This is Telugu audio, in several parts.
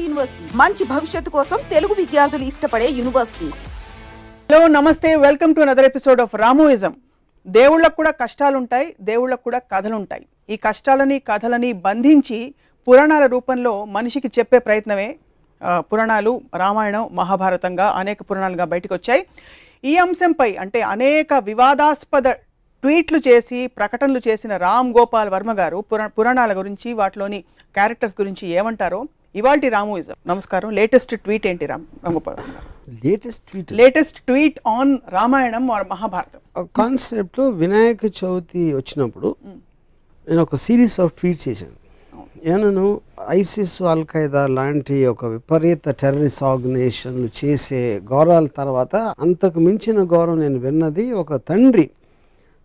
యూనివర్సిటీ మంచి భవిష్యత్తు కోసం తెలుగు విద్యార్థులు ఇష్టపడే యూనివర్సిటీ. హలో నమస్తే, welcome to another episode of రామోయిజం. దేవుళ్ళకు కూడా కష్టాలుంటాయి, దేవుళ్ళకు కూడా కథలుంటాయి. ఈ కష్టాలని కథలని బంధించి పురాణాల రూపంలో మనిషికి చెప్పే ప్రయత్నమే పురాణాలు. రామాయణం, మహాభారతంగా అనేక పురాణాలుగా బయటకు వచ్చాయి. ఈ అంశంపై అంటే అనేక వివాదాస్పద ట్వీట్లు చేసి ప్రకటనలు చేసిన రామ్ గోపాల్ వర్మ గారు పురాణాల గురించి, వాటిలోని క్యారెక్టర్స్ గురించి ఏమంటారో ఇవాల్టి రామోయిజం. నమస్కారం. లేటెస్ట్ ట్వీట్ ఏంటి రామ్ గోపాల్ వర్మ గారు? Latest tweet on Ramayanam Mahabharatam కాన్సెప్ట్లో వినాయక చవితి వచ్చినప్పుడు నేను ఒక సిరీస్ ఆఫ్ ట్వీట్ చేశాను. నేను ఐసిస్, అల్ ఖైదా లాంటి ఒక విపరీత టెర్రరిస్ట్ ఆర్గనైజేషన్లు చేసే ఘోరాల తర్వాత అంతకు మించిన ఘోరం నేను విన్నది, ఒక తండ్రి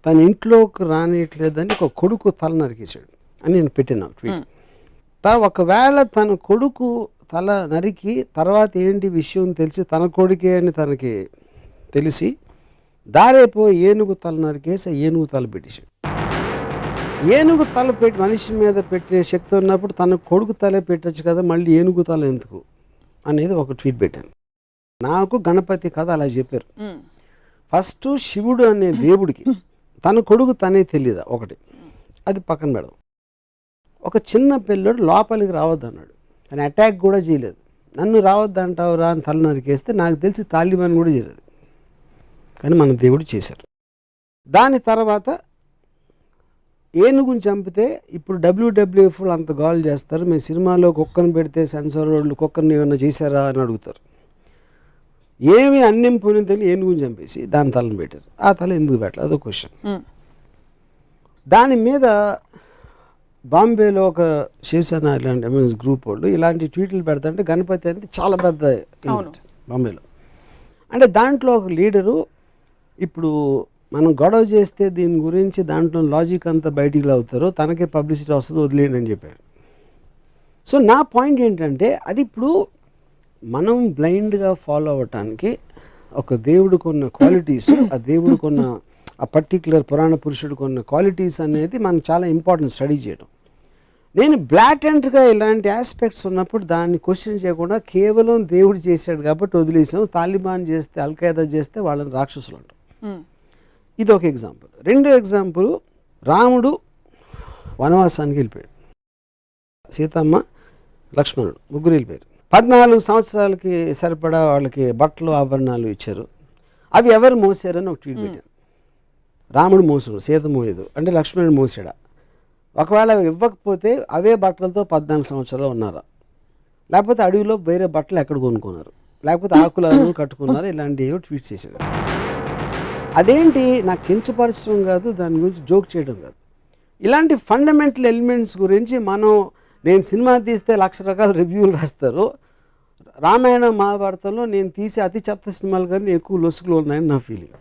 తన ఇంట్లోకి రానియట్లేదని ఒక కొడుకు తల నరికేశాడు అని నేను పెట్టిన ట్వీట్. ఒకవేళ తన కొడుకు తల నరికి తర్వాత ఏంటి విషయం తెలిసి తన కొడుకే అని తనకి తెలిసి దారేపో ఏనుగు తల నరికేసి ఏనుగు తల పెట్టేశాడు. ఏనుగు తల పెట్టి మనిషి మీద పెట్టే శక్తి ఉన్నప్పుడు తన కొడుకు తలే పెట్టచ్చు కదా, మళ్ళీ ఏనుగు తల ఎందుకు అనేది ఒక ట్వీట్ పెట్టాను. నాకు గణపతి కథ అలా చెప్పారు. ఫస్ట్ శివుడు అనే దేవుడికి తన కొడుకు తనే తెలియదా ఒకటి, అది పక్కన పెడదాం. ఒక చిన్న పిల్లడు లోపలికి రావద్దు అన్నాడు, తను అటాక్ కూడా చేయలేదు. నన్ను రావద్దు అంటావు రా అని తల నరికేస్తే నాకు తెలిసి తాలిబాన్ కూడా చేయలేదు, కానీ మన దేవుడు చేశారు. దాని తర్వాత ఏనుగుని చంపితే ఇప్పుడు WWF అంత గోల్ చేస్తారు, మేము సినిమాలో కుక్కను పెడితే సెన్సార్ వాళ్ళు కుక్కర్ని ఏమన్నా చేశారా అని అడుగుతారు. ఏమి అన్నం పోయిన తెలియదు ఏనుగుని చంపేసి దాని తలను పెట్టారు. ఆ తల ఎందుకు పెట్టలేదు అదో క్వశ్చన్. దాని మీద బాంబేలో ఒక శివసేన ఇలాంటి ఎంఎస్ గ్రూప్ వాళ్ళు ఇలాంటి ట్వీట్లు పెడతాంటే గణపతి అంటే చాలా పెద్ద బాంబేలో. అంటే దాంట్లో ఒక లీడరు ఇప్పుడు మనం గొడవ చేస్తే దీని గురించి దాంట్లో లాజిక్ అంతా బయటికి అవుతారో తనకే పబ్లిసిటీ వస్తుంది, వదిలేయండి అని చెప్పాడు. సో నా పాయింట్ ఏంటంటే అది ఇప్పుడు మనం బ్లైండ్గా ఫాలో అవ్వటానికి ఒక దేవుడికి ఉన్న క్వాలిటీస్, ఆ దేవుడికి ఉన్న ఆ పర్టిక్యులర్ పురాణ పురుషుడికి ఉన్న క్వాలిటీస్ అనేది మనకు చాలా ఇంపార్టెంట్ స్టడీ చేయడం. నేను బ్లాటెంట్గా ఇలాంటి ఆస్పెక్ట్స్ ఉన్నప్పుడు దాన్ని క్వశ్చన్ చేయకుండా కేవలం దేవుడు చేశాడు కాబట్టి వదిలేసాం, తాలిబాన్ చేస్తే అల్ ఖైదా చేస్తే వాళ్ళని రాక్షసులు అంటాం. ఇది ఒక ఎగ్జాంపుల్. రెండో ఎగ్జాంపుల్, రాముడు వనవాసానికి వెళ్ళిపోయాడు, సీతమ్మ లక్ష్మణుడు ముగ్గురు వెళ్ళిపోయారు. 14 సంవత్సరాలకి సరిపడా వాళ్ళకి బట్టలు ఆభరణాలు ఇచ్చారు. అవి ఎవరు మోసారని ఒక ట్వీట్ పెట్టాను. రాముడు మోసాడు, సీత మోయదు అంటే లక్ష్మణుడు మోసాడా? ఒకవేళ ఇవ్వకపోతే అవే బట్టలతో 14 సంవత్సరాలు ఉన్నారా? లేకపోతే అడవిలో వేరే బట్టలు ఎక్కడ కొనుక్కున్నారు? లేకపోతే ఆకులను కట్టుకున్నారు? ఇలాంటివి ట్వీట్ చేశారు. అదేంటి నాకు కించపరచడం కాదు, దాని గురించి జోక్ చేయడం కాదు. ఇలాంటి ఫండమెంటల్ ఎలిమెంట్స్ గురించి నేను సినిమా తీస్తే 1,00,000 రకాల రివ్యూలు రాస్తారు. రామాయణ మహాభారతంలో నేను తీసే అతి చెత్త సినిమాలు కానీ ఎక్కువ లొసుగులు ఉన్నాయని నా ఫీలింగ్.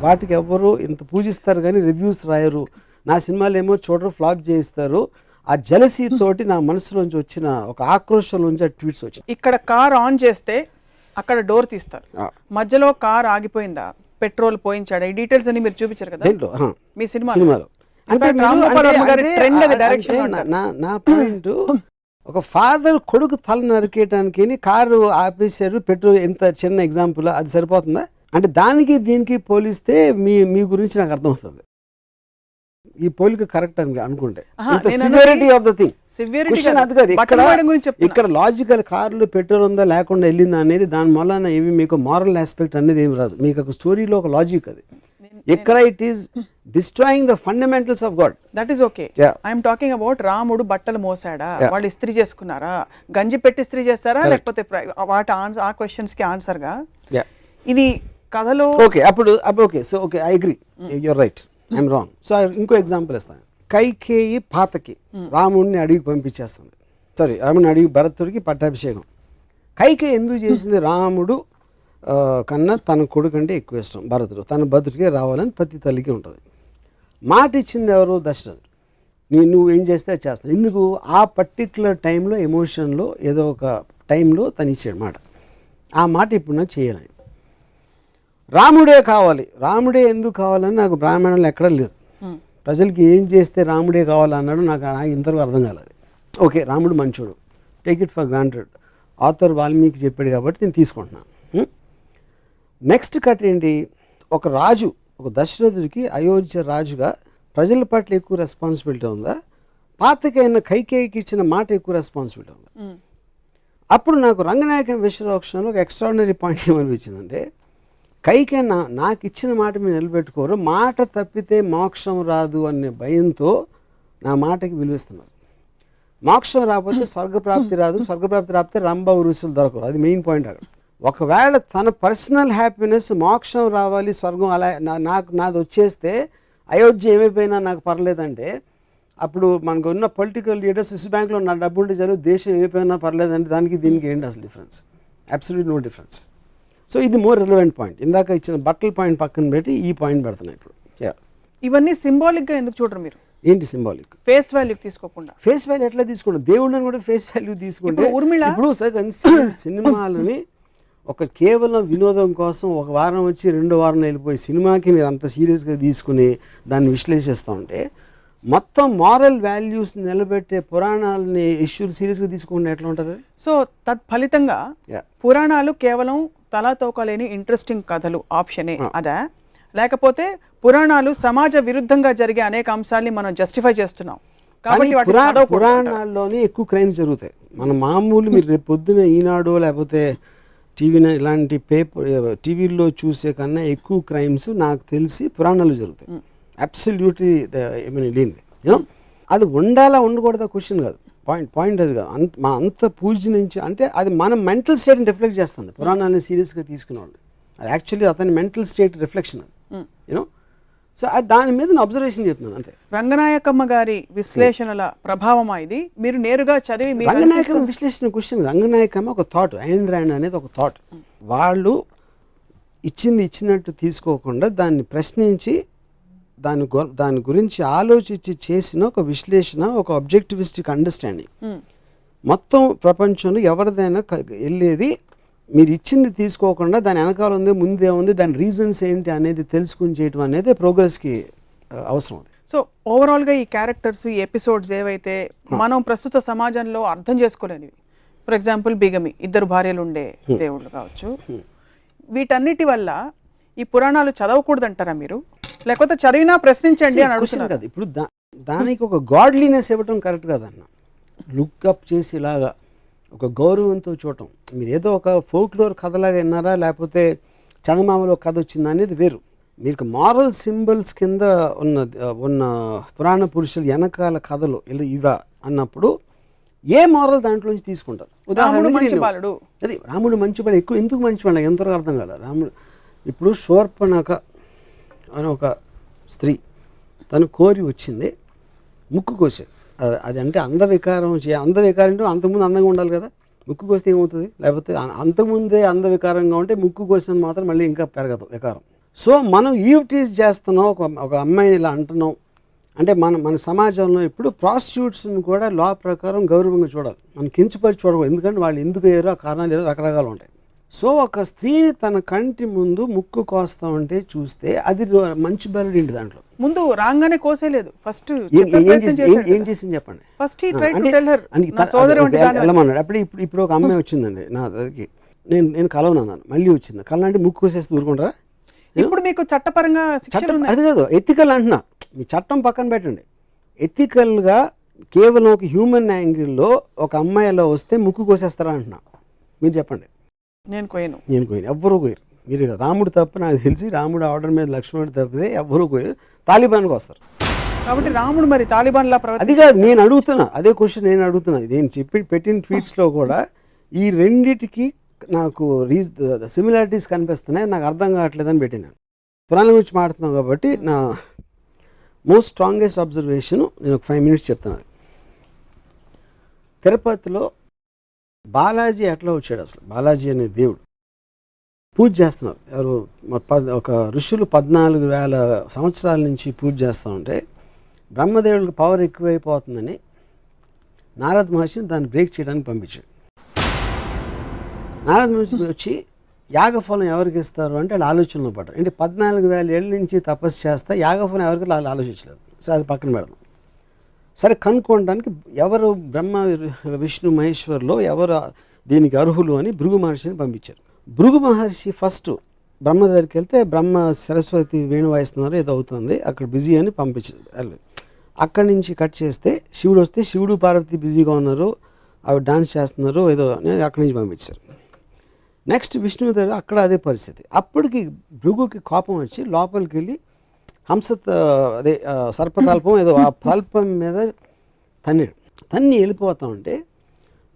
వాటికి ఎవరు ఇంత పూజిస్తారు కానీ రివ్యూస్ రాయరు. నా సినిమాలు ఏమో చూడరు, ఫ్లాప్ చేయిస్తారు. ఆ జలసీ తోటి నా మనసులోంచి వచ్చిన ఒక ఆక్రోషం నుంచి ఆ ట్వీట్స్ వచ్చాయి. ఇక్కడ కార్ ఆన్ చేస్తే అక్కడ డోర్ తీస్తారు, మధ్యలో కార్ ఆగిపోయిందా, పెట్రోల్ పోయించాడా, ఈ డీటెయిల్స్ అన్ని మీరు చూపించారు కదా మీ సినిమాలో. అంటే నా పాయింట్, ఒక ఫాదర్ కొడుకు తల నరికేయడానికి కారు ఆపేశారు, పెట్రోల్. ఎంత చిన్న ఎగ్జాంపుల్, అది సరిపోతుందా? అంటే దానికి దీనికి పోలిస్తే మీ గురించి నాకు అర్థమవుతుంది. ఈ పోలిక కరెక్ట్ అని అనుకుంటే సివియారిటీ ఆఫ్ ద థింగ్ అది కాదు. ఇక్కడ లాజికల్ కార్లు పెట్రోల్ ఉందా లేకుండా వెళ్ళిందా అనేది దాని వలన ఏమి మీకు మారల్ ఆస్పెక్ట్ అనేది ఏమి రాదు. మీకు ఒక స్టోరీలో ఒక లాజిక్ అది. ఇక్కడ it is destroying the fundamentals of God. That is okay. I'm talking about రాముడు బట్టలు మోసాడా, వాళ్ళు ఇస్త్రీ చేసుకున్నారా, గంజి పెట్టి ఇస్త్రీ చేస్తారా, లేకపోతే వాటి ఆ క్వశ్చన్స్ కి ఆన్సర్ గా ఇది కథలో ఓకే. అప్పుడు okay, so okay, I agree, you're right, I'm wrong. So ఇంకో ఎగ్జాంపుల్ ఇస్తాను. కైకేయి పాతకి రాముడిని అడిగి పంపించేస్తుంది, రాముడిని అడిగి భరతుడికి పట్టాభిషేకం. కైకేయి ఎందుకు చేసింది? రాముడు కన్నా తన కొడుకు అంటే ఎక్కువ ఇష్టం భరతుడు, తన భద్రుడికే రావాలని ప్రతి తల్లికి ఉంటుంది. మాట ఇచ్చింది ఎవరు? దశరథుడు. నువ్వు ఏం చేస్తే చేస్తాను. ఎందుకు? ఆ పర్టిక్యులర్ టైంలో ఎమోషన్లో ఏదో ఒక టైంలో తను ఇచ్చాడు మాట. ఆ మాట ఇప్పుడు నాకు చేయాలని, రాముడే కావాలి. రాముడే ఎందుకు కావాలని నాకు బ్రాహ్మణంలో ఎక్కడ లేదు. ప్రజలకి ఏం చేస్తే రాముడే కావాలన్నాడు నాకు ఇంతవరకు అర్థం కాలేదు. ఓకే, రాముడు మంచోడు, take it for granted. Author Valmiki చెప్పాడు కాబట్టి నేను తీసుకుంటున్నాను. నెక్స్ట్ కట్ ఏంటి, ఒక రాజు, ఒక దశరథుడికి అయోధ్య రాజుగా ప్రజల పట్ల ఎక్కువ రెస్పాన్సిబిలిటీ ఉందా, పాతకైన కైకేయికి ఇచ్చిన మాట ఎక్కువ రెస్పాన్సిబిలిటీ ఉందా? అప్పుడు నాకు రంగనాయకం విశ్వరోక్షణలో ఒక ఎక్స్ట్రాడినరీ పాయింట్ ఏమనిపించిందంటే, కైకే నాకు ఇచ్చిన మాట మీరు నిలబెట్టుకోరు, మాట తప్పితే మోక్షం రాదు అనే భయంతో నా మాటకి విలువిస్తున్నారు. మోక్షం రాకపోతే స్వర్గప్రాప్తి రాదు, స్వర్గప్రాప్తి రాకపోతే రంభ ఉరుసులు దొరకరు. అది మెయిన్ పాయింట్ అక్కడ. ఒకవేళ తన పర్సనల్ హ్యాపీనెస్ మోక్షం రావాలి, స్వర్గం అలా నాది వచ్చేస్తే అయోధ్య ఏమైపోయినా నాకు పర్లేదంటే, అప్పుడు మనకు ఉన్న పొలిటికల్ లీడర్స్ స్విస్ బ్యాంక్లో నా డబ్బు ఉంటే చాలు, దేశం ఏమైపోయినా పర్లేదంటే దానికి దీనికి ఏంటి అసలు difference? Absolute no difference. So ఇది మోర్ రిలవెంట్ పాయింట్. ఇందాక ఇచ్చిన బట్టల పాయింట్ పక్కన పెట్టి ఈ పాయింట్ పెడుతున్నాయి ఇప్పుడు. ఇవన్నీ సింబాలిక్గా ఎందుకు చూడరు మీరు? ఏంటి సింబాలిక్? ఫేస్ వాల్యూ తీసుకోకుండా. ఫేస్ వాల్యూ ఎట్లా తీసుకుంటాం? దేవుళ్ళని కూడా ఫేస్ వాల్యూ తీసుకుంటే ఇప్పుడు సినిమాలని ఒక కేవలం వినోదం కోసం ఒక వారం వచ్చి 2వ వారం వెళ్ళిపోయి సినిమాకి మీరు అంత సీరియస్గా తీసుకుని దాన్ని విశ్లేషిస్తూ ఉంటే, మొత్తం మారల్ వాల్యూస్ నిలబెట్టే పురాణాలని ఇష్యూలు సీరియస్గా తీసుకుంటే ఎట్లా ఉంటుంది? సో తత్ఫలితంగా పురాణాలు కేవలం తలాతోకలేని ఇంట్రెస్టింగ్ కథలు ఆప్షనే అదా, లేకపోతే పురాణాలు సమాజ విరుద్ధంగా జరిగే అనేక అంశాలని మనం జస్టిఫై చేస్తున్నాం కాబట్టి పురాణాల్లోనే ఎక్కువ క్రైమ్స్ జరుగుతాయి. మన మామూలు మీరు రేపు పొద్దున ఈనాడు లేకపోతే టీవీ ఇలాంటి టీవీల్లో చూసే కన్నా ఎక్కువ క్రైమ్స్ నాకు తెలిసి పురాణాలు జరుగుతాయి. అబ్సల్యూట్లీ లేనిది. యూనో అది ఉండాలా ఉండకూడదా క్వశ్చన్ కాదు, పాయింట్ అది కాదు. మన అంత పూజ నుంచి అంటే అది మన మెంటల్ స్టేట్ని రిఫ్లెక్ట్ చేస్తుంది. పురాణాన్ని సీరియస్గా తీసుకునేవాళ్ళు అది యాక్చువల్లీ అతని మెంటల్ స్టేట్ రిఫ్లెక్షన్ అది. యూనో సో దాని మీద నేను అబ్జర్వేషన్ చెప్తున్నాను అంతే. రంగనాయకమ్మ గారి విశ్లేషణల ప్రభావం ఇది మీరు నేరుగా చదివి. రంగనాయకమ్మ విశ్లేషణ క్వశ్చన్, రంగనాయకమ్మ ఒక థాట్, ఐన్ ర్యాండ్ అనేది ఒక థాట్. వాళ్ళు ఇచ్చినట్టు తీసుకోకుండా దాన్ని ప్రశ్నించి దాని గురించి ఆలోచించి చేసిన ఒక విశ్లేషణ, ఒక ఆబ్జెక్టివిస్టిక్ అండర్స్టాండింగ్. మొత్తం ప్రపంచంలో ఎవరిదైనా వెళ్ళేది మీరు ఇచ్చింది తీసుకోకుండా దాని వెనకాల ఉంది, ముందే ఉంది, దాని రీజన్స్ ఏంటి అనేది తెలుసుకుని చేయడం అనేది ప్రోగ్రెస్కి అవసరం. సో ఓవరాల్గా ఈ క్యారెక్టర్స్, ఈ ఎపిసోడ్స్ ఏవైతే మనం ప్రస్తుత సమాజంలో అర్థం చేసుకోలేనివి, ఫర్ ఎగ్జాంపుల్ బిగమి, 2 భార్యలు ఉండే దేవుళ్ళు కావచ్చు, వీటన్నిటి వల్ల ఈ పురాణాలు చదవకూడదంటారా మీరు, లేకపోతే చదివినా ప్రశ్నించండి అని అడుగుతున్నారు కదా. ఇప్పుడు దానికి ఒక గాడ్లీనెస్ ఇవ్వటం కరెక్ట్ కదన్న. లుక్అప్ చేసి ఇలాగా ఒక గౌరవంతో చూడటం. మీరు ఏదో ఒక ఫోక్లోర్ కథలాగా విన్నారా, లేకపోతే చందమామలో కథ వచ్చిందా అనేది వేరు. మీకు మారల్ సింబల్స్ కింద ఉన్న పురాణ పురుషులు వెనకాల కథలు ఇవా అన్నప్పుడు ఏ మారల్ దాంట్లోంచి తీసుకుంటారు? ఉదాహరణకి అది రాముడు మంచివాడు, ఎక్కువ ఎందుకు మంచివాడు ఎంతవరకు అర్థం కాదు. రాముడు ఇప్పుడు శూర్పణఖ అని ఒక స్త్రీ తను కోరి వచ్చింది, ముక్కు కోసేది. అది అంటే అందవికారం అంటే అంతకుముందు అందంగా ఉండాలి కదా, ముక్కు కోస్తే ఏమవుతుంది? లేకపోతే అంతకుముందే అందవికారంగా ఉంటే ముక్కు కోసిన మాత్రం మళ్ళీ ఇంకా పెరగదు వికారం. సో మనం ఈవ్టీజ్ చేస్తున్నాం, ఒక అమ్మాయిని ఇలా అంటున్నాం అంటే మన సమాజంలో ఇప్పుడు ప్రాస్టిట్యూట్స్ని కూడా లా ప్రకారం గౌరవంగా చూడాలి, మనం కించపరిచి చూడకూడదు. ఎందుకంటే వాళ్ళు ఎందుకు అయ్యారో ఆ కారణాలు ఏదో రకరకాలు ఉంటాయి. సో ఒక స్త్రీని తన కంటి ముందు ముక్కు కోస్తా ఉంటే చూస్తే అది మంచి బరుడు ఏంటి? దాంట్లో ముందు రాగానే కోసేలేదు, ఫస్ట్ ఏం చేసింది చెప్పండి. వెళ్ళమన్నాడు. ఇప్పుడు ఒక అమ్మాయి వచ్చిందండి నా దగ్గరికి, నేను కలవనన్నాను, మళ్ళీ వచ్చింది కలంటే ముక్కు కోసేస్తే ఊరుకుంటారా? ఇప్పుడు మీకు చట్టపరంగా అది కాదు, ఎథికల్ అంటున్నా. మీ చట్టం పక్కన పెట్టండి, ఎథికల్గా కేవలం ఒక హ్యూమన్ యాంగిల్లో ఒక అమ్మాయి అలా వస్తే ముక్కు కోసేస్తారా అంటున్నా. మీరు చెప్పండి. నేను కోయను, ఎవ్వరూ కోయరు. మీరు రాముడు తప్ప నాకు తెలిసి రాముడు ఆర్డర్ మీద లక్ష్మణుడు తప్పితే ఎవ్వరూ కోయరు. తాలిబాన్కి వస్తారు కాబట్టి రాముడు మరి తాలిబాన్ లా అది కాదు నేను అడుగుతున్నా, అదే క్వశ్చన్ నేను అడుగుతున్నా. నేను పెట్టిన ట్వీట్స్లో కూడా ఈ రెండిటికి నాకు సిమిలారిటీస్ కనిపిస్తున్నాయి, నాకు అర్థం కావట్లేదని పెట్టినాను. పురాణం గురించి మాట్లాడుతున్నాం కాబట్టి నా మోస్ట్ స్ట్రాంగెస్ట్ అబ్జర్వేషన్ నేను ఒక 5 minutes చెప్తున్నాను. తిరుపతిలో బాలాజీ ఎట్లా వచ్చాడు? అసలు బాలాజీ అనే దేవుడు పూజ చేస్తున్నారు. ఎవరు ఒక ఋషులు 14,000 సంవత్సరాల నుంచి పూజ చేస్తూ ఉంటే బ్రహ్మదేవుడికి పవర్ ఎక్కువైపోతుందని నారద మహర్షిని దాన్ని బ్రేక్ చేయడానికి పంపించాడు. నారద మహర్షి వచ్చి యాగఫలం ఎవరికి ఇస్తారు అంటే వాళ్ళు ఆలోచనలో పడ్డారు. అంటే 14,000 ఏళ్ళ నుంచి తపస్సు చేస్తా యాగఫలం ఎవరికి వాళ్ళు ఆలోచించలేదు. సో అది పక్కన పెడదాం. సరే కనుక్కోవడానికి ఎవరు బ్రహ్మ విష్ణు మహేశ్వర్లో ఎవరు దీనికి అర్హులు అని భృగు మహర్షిని పంపించారు. భృగు మహర్షి ఫస్ట్ బ్రహ్మ దగ్గరికి వెళ్తే బ్రహ్మ సరస్వతి వేణు వాయిస్తున్నారు ఏదో అవుతుంది అక్కడ బిజీ అని పంపించారు. అక్కడి నుంచి కట్ చేస్తే శివుడు వస్తే శివుడు పార్వతి బిజీగా ఉన్నారు, అవి డాన్స్ చేస్తున్నారు ఏదో అని అక్కడి నుంచి పంపించారు. నెక్స్ట్ విష్ణువు దగ్గర అక్కడ అదే పరిస్థితి. అప్పటికి భృగుకి కోపం వచ్చి లోపలికి వెళ్ళి హంస అదే సర్పతల్పం ఏదో ఆ తల్పం మీద తన్ని వెళ్ళిపోతా ఉంటే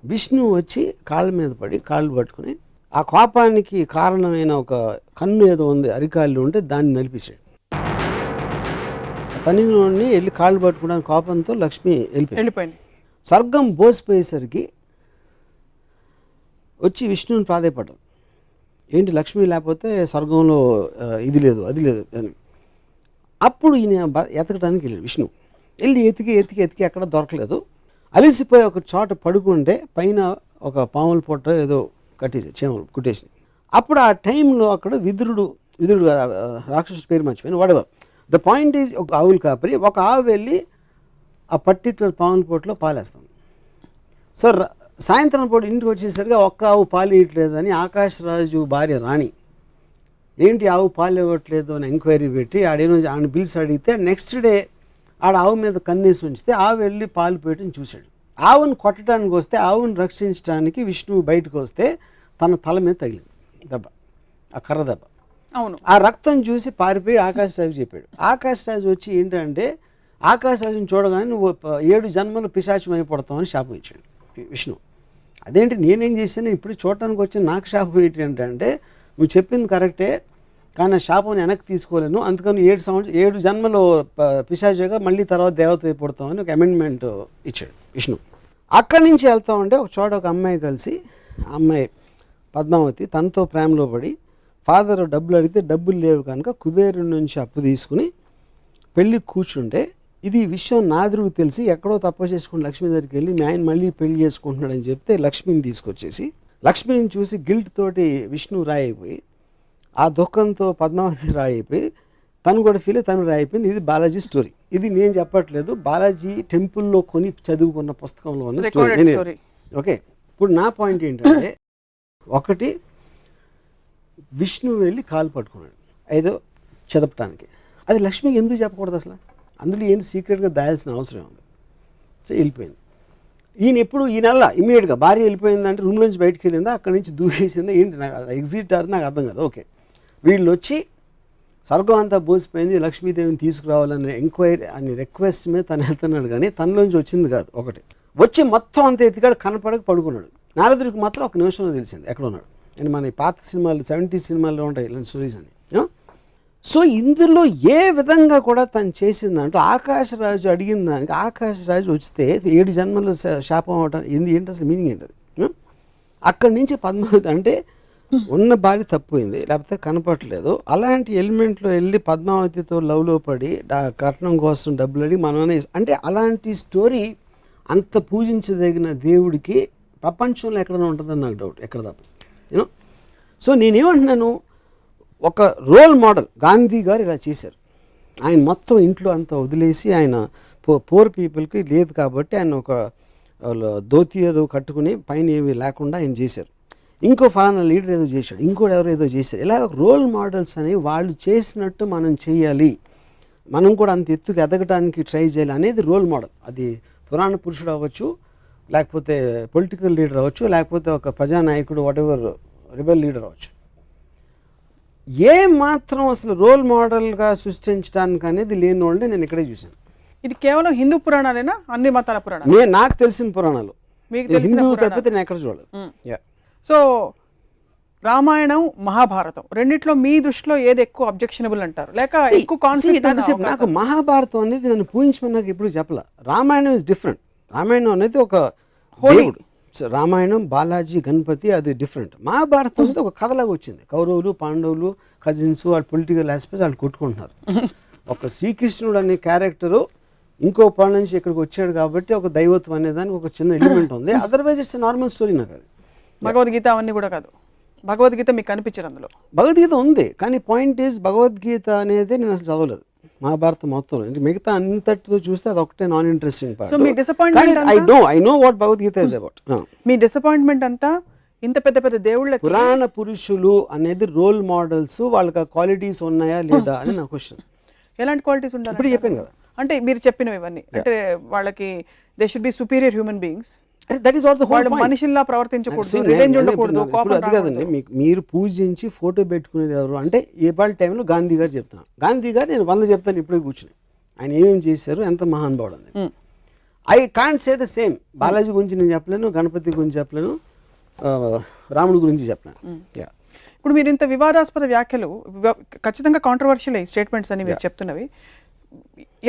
విష్ణువు వచ్చి కాళ్ళ మీద పడి కాళ్ళు పట్టుకుని ఆ కోపానికి కారణమైన ఒక కన్ను ఏదో ఉంది అరికాళ్ళు ఉంటే దాన్ని నలిపేశాడు. తన్నిలోని వెళ్ళి కాళ్ళు పట్టుకోవడానికి కోపంతో లక్ష్మి వెళ్ళిపోయింది. స్వర్గం బోసిపోయేసరికి వచ్చి విష్ణువుని ప్రాధేయపడ్డాడు. ఏంటి లక్ష్మి లేకపోతే స్వర్గంలో ఇది లేదు అది లేదు అని. అప్పుడు ఈయన ఎతకడానికి వెళ్ళాడు. విష్ణు వెళ్ళి ఎతికి ఎక్కడ దొరకలేదు. అలిసిపోయి ఒక చోట పడుకుంటే పైన ఒక పాముల పొట్ట ఏదో కట్టేసి చేమలు కుట్టేసి. అప్పుడు ఆ టైంలో అక్కడ విదురుడు రాక్షసుడి పేరు మర్చిపోయిన వాడేవారు. ద పాయింట్ ఈజ్ ఒక ఆవులు కాపరి ఒక ఆవు వెళ్ళి ఆ పర్టికులర్ పాముల పొట్టలో పాలేస్తాం. సో సాయంత్రం పూట ఇంటికి వచ్చేసరికి ఒక్క ఆవు పాలు ఇవ్వట్లేదని ఆకాశరాజు భార్య రాణి ఏంటి ఆవు పాలు ఇవ్వట్లేదు అని ఎంక్వైరీ పెట్టి ఆడిని పిలిచి అడిగితే నెక్స్ట్ డే ఆడ ఆవు మీద కన్నేసి ఉంచితే ఆవు వెళ్ళి పాలు పెట్టని చూశాడు. ఆవును కొట్టడానికి వస్తే ఆవును రక్షించడానికి విష్ణువు బయటకు వస్తే తన తల మీద తగిలింది దెబ్బ, ఆ కర్ర దెబ్బ. అవును. ఆ రక్తం చూసి పారిపోయి ఆకాశరాజు చెప్పాడు. ఆకాశరాజు వచ్చి ఏంటంటే ఆకాశరాజుని చూడగానే నువ్వు 7 జన్మలు పిశాచం అయిపోతామని శాపం ఇచ్చాడు విష్ణు. అదేంటి నేనేం చేశాను ఇప్పుడు చూడటానికి వచ్చి నాకు శాపం ఏంటి అంటే నువ్వు చెప్పింది కరెక్టే కానీ ఆ శాపం వెనక్కి తీసుకోలేను, అందుకని 7 జన్మలు పిశాచిగా మళ్ళీ తర్వాత దేవత అయిపోతామని ఒక అమెండ్మెంట్ ఇచ్చాడు విష్ణు. అక్కడి నుంచి వెళ్తా ఉంటే ఒక చోట ఒక అమ్మాయి కలిసి అమ్మాయి పద్మావతి తనతో ప్రేమలో పడి ఫాదర్ డబ్బులు అడిగితే డబ్బులు లేవు కనుక కుబేరుడి నుంచి అప్పు తీసుకుని పెళ్ళి కూర్చుంటే ఇది విషయం నాదురుకు తెలిసి ఎక్కడో తప్పు చేసుకుని లక్ష్మి దగ్గరికి వెళ్ళి మీ ఆయన మళ్ళీ పెళ్లి చేసుకుంటున్నాడని చెప్తే లక్ష్మిని తీసుకొచ్చేసి లక్ష్మిని చూసి గిల్ట్ తోటి విష్ణు రాయిపోయి ఆ దుఃఖంతో పద్మావతి రాయిపోయి తను కూడా ఫీల్ తను రాయిపోయింది. ఇది బాలాజీ స్టోరీ. ఇది నేను చెప్పట్లేదు, బాలాజీ టెంపుల్లో కొని చదువుకున్న పుస్తకంలో ఉన్న స్టోరీ. ఓకే, ఇప్పుడు నా పాయింట్ ఏంటంటే ఒకటి విష్ణు వెళ్ళి కాలు పట్టుకున్నాడు ఏదో చదపటానికి, అది లక్ష్మికి ఎందుకు చెప్పకూడదు అసలు? అందులో ఏంటి సీక్రెట్గా దాయాల్సిన అవసరం ఉంది. సో వెళ్ళిపోయింది. ఈయన ఎప్పుడు ఈ నెల ఇమీడియట్గా భార్య వెళ్ళిపోయిందంటే రూమ్ నుంచి బయటకు వెళ్ళిందా అక్కడి నుంచి దూకేసిందా ఏంటి నాకు ఎగ్జిట్ అది నాకు అర్థం కాదు. ఓకే, వీళ్ళు వచ్చి స్వర్గం అంతా బోసిపోయింది లక్ష్మీదేవిని తీసుకురావాలనే ఎంక్వైరీ అని రిక్వెస్ట్ మీద తను వెళ్తున్నాడు కానీ తనలోంచి వచ్చింది కాదు. ఒకటి వచ్చి మొత్తం అంతా ఎత్తికాడు కనపడక పడుకున్నాడు. నారదుడికి మాత్రం ఒక నిమిషంలో తెలిసింది ఎక్కడ ఉన్నాడు అని. మన పాత సినిమాలు 70s సినిమాల్లో ఉంటాయి ఇలాంటి స్టోరీస్ అని. సో ఇందులో ఏ విధంగా కూడా తను చేసిందంటూ ఆకాశరాజు అడిగిన దానికి ఆకాశరాజు వస్తే 7 జన్మల శాపం అవటం ఏంటి అసలు మీనింగ్ ఏంటది? అక్కడి నుంచి పద్మావతి అంటే ఉన్న భార్య తప్పిపోయింది లేకపోతే కనపడలేదు అలాంటి ఎలిమెంట్లో వెళ్ళి పద్మావతితో లవ్లో పడి కట్నం కోసం డబ్బులు అడిగి మనమే అంటే అలాంటి స్టోరీ అంత పూజించదగిన దేవుడికి ప్రపంచంలో ఎక్కడైనా ఉంటుందని నాకు డౌట్, ఎక్కడ తప్ప యూనో. సో నేనేమంటున్నాను, ఒక రోల్ మోడల్ గాంధీ గారు ఇలా చేశారు. ఆయన మొత్తం ఇంట్లో అంతా వదిలేసి ఆయన పూర్ పీపుల్కి లేదు కాబట్టి ఆయన ఒక ధోతి ఏదో కట్టుకుని పైన ఏమీ లేకుండా ఆయన చేశారు. ఇంకో ఫలానా లీడర్ ఏదో చేశాడు, ఇంకోటి ఎవరు ఏదో చేశారు. ఇలా రోల్ మోడల్స్ అనేవి వాళ్ళు చేసినట్టు మనం చేయాలి, మనం కూడా అంత ఎత్తుకు ఎదగడానికి ట్రై చేయాలి అనేది రోల్ మోడల్. అది పురాణ పురుషుడు అవ్వచ్చు, లేకపోతే పొలిటికల్ లీడర్ అవ్వచ్చు, లేకపోతే ఒక ప్రజానాయకుడు వాటెవర్ రిబెల్ లీడర్ అవ్వచ్చు. ఏ మాత్రం అసలు రోల్ మోడల్గా సృష్టించడానికి అనేది లేని వాళ్ళని నేను ఇక్కడే చూశాను. ఇది కేవలం హిందూ పురాణాలేనా అన్ని మతాల పురాణాలు? నాకు తెలిసిన పురాణాలు హిందూ తప్పితే నేను ఎక్కడ చూడలేదు. సో రామాయణం మహాభారతం రెండిట్లో మీ దృష్టిలో ఏది ఎక్కువ అబ్జెక్షనబుల్ అంటారు లేక ఎక్కువ కాన్ఫ్లిక్ట్? నాకు మహాభారతం అనేది నన్ను పూజించమని నాకు ఎప్పుడు చెప్పలే. Ramayanam is different. రామాయణం అనేది ఒక దేవుడు, రామాయణం బాలాజీ గణపతి అది డిఫరెంట్. మహాభారతం అనేది ఒక కథలాగా వచ్చింది. కౌరవులు పాండవులు కజిన్స్ వాళ్ళు పొలిటికల్ ఆస్పెక్ట్స్ వాళ్ళు కొట్టుకుంటున్నారు. ఒక శ్రీకృష్ణుడు అనే క్యారెక్టరు ఇంకో పాల నుంచి ఇక్కడికి వచ్చాడు కాబట్టి ఒక దైవత్వం అనేదానికి ఒక చిన్న ఎలిమెంట్ ఉంది. Otherwise it's normal story. నాకు అది భగవద్గీత అవన్నీ కూడా కాదు. భగవద్గీత మీకు కనిపించదు అందులో? భగవద్గీత ఉంది కానీ పాయింట్ ఈజ్ భగవద్గీత అనేది నేను అసలు చదవలేదు. మహాభారతం మొత్తం మిగతా అంతటితో చూస్తే అది ఒకటే non interesting so me part. Disappointment I know what Bhagavad Gita is about. Me disappointment అంతా ఇంత పెద్ద పెద్ద దేవుళ్ళకి పురాణ పురుషులు అనేది రోల్ మోడల్స్, వాళ్ళకి ఆ క్వాలిటీస్ ఉన్నాయా లేదా అని నా క్వశ్చన్. ఎలాంటి క్వాలిటీస్ ఉండాలి ఇప్పుడు చెప్పాను కదా, అంటే మీరు చెప్పినవి ఇవన్నీ అంటే వాళ్ళకి they should be superior human beings, that is what the whole వాళ్ళు పాయింట్. మనిషిలా ప్రవర్తించకూడదు, రివెంజ్ ఉండకూడదు, కోపం అది కదండి, మీరు పూజించి ఫోటో పెట్టుకునేది ఎవరు అంటే ఏ పాటి టైంలో గాంధీ గారు చెప్తున్నాను. గాంధీ గారు నేను 100 చెప్తాను ఇప్పుడే కూర్చుని, ఆయన ఏమేమి చేశారు, ఎంత మహానుభావుడు అని. I can't say the same. Balaji గురించి నేను చెప్పలేను, గణపతి గురించి చెప్పలేను, రాముడి గురించి చెప్పలేను. ఇప్పుడు మీరు ఇంత వివాదాస్పద వ్యాఖ్యలు ఖచ్చితంగా కాంట్రవర్షియల్ స్టేట్మెంట్స్ అని మీరు చెప్తున్నవి,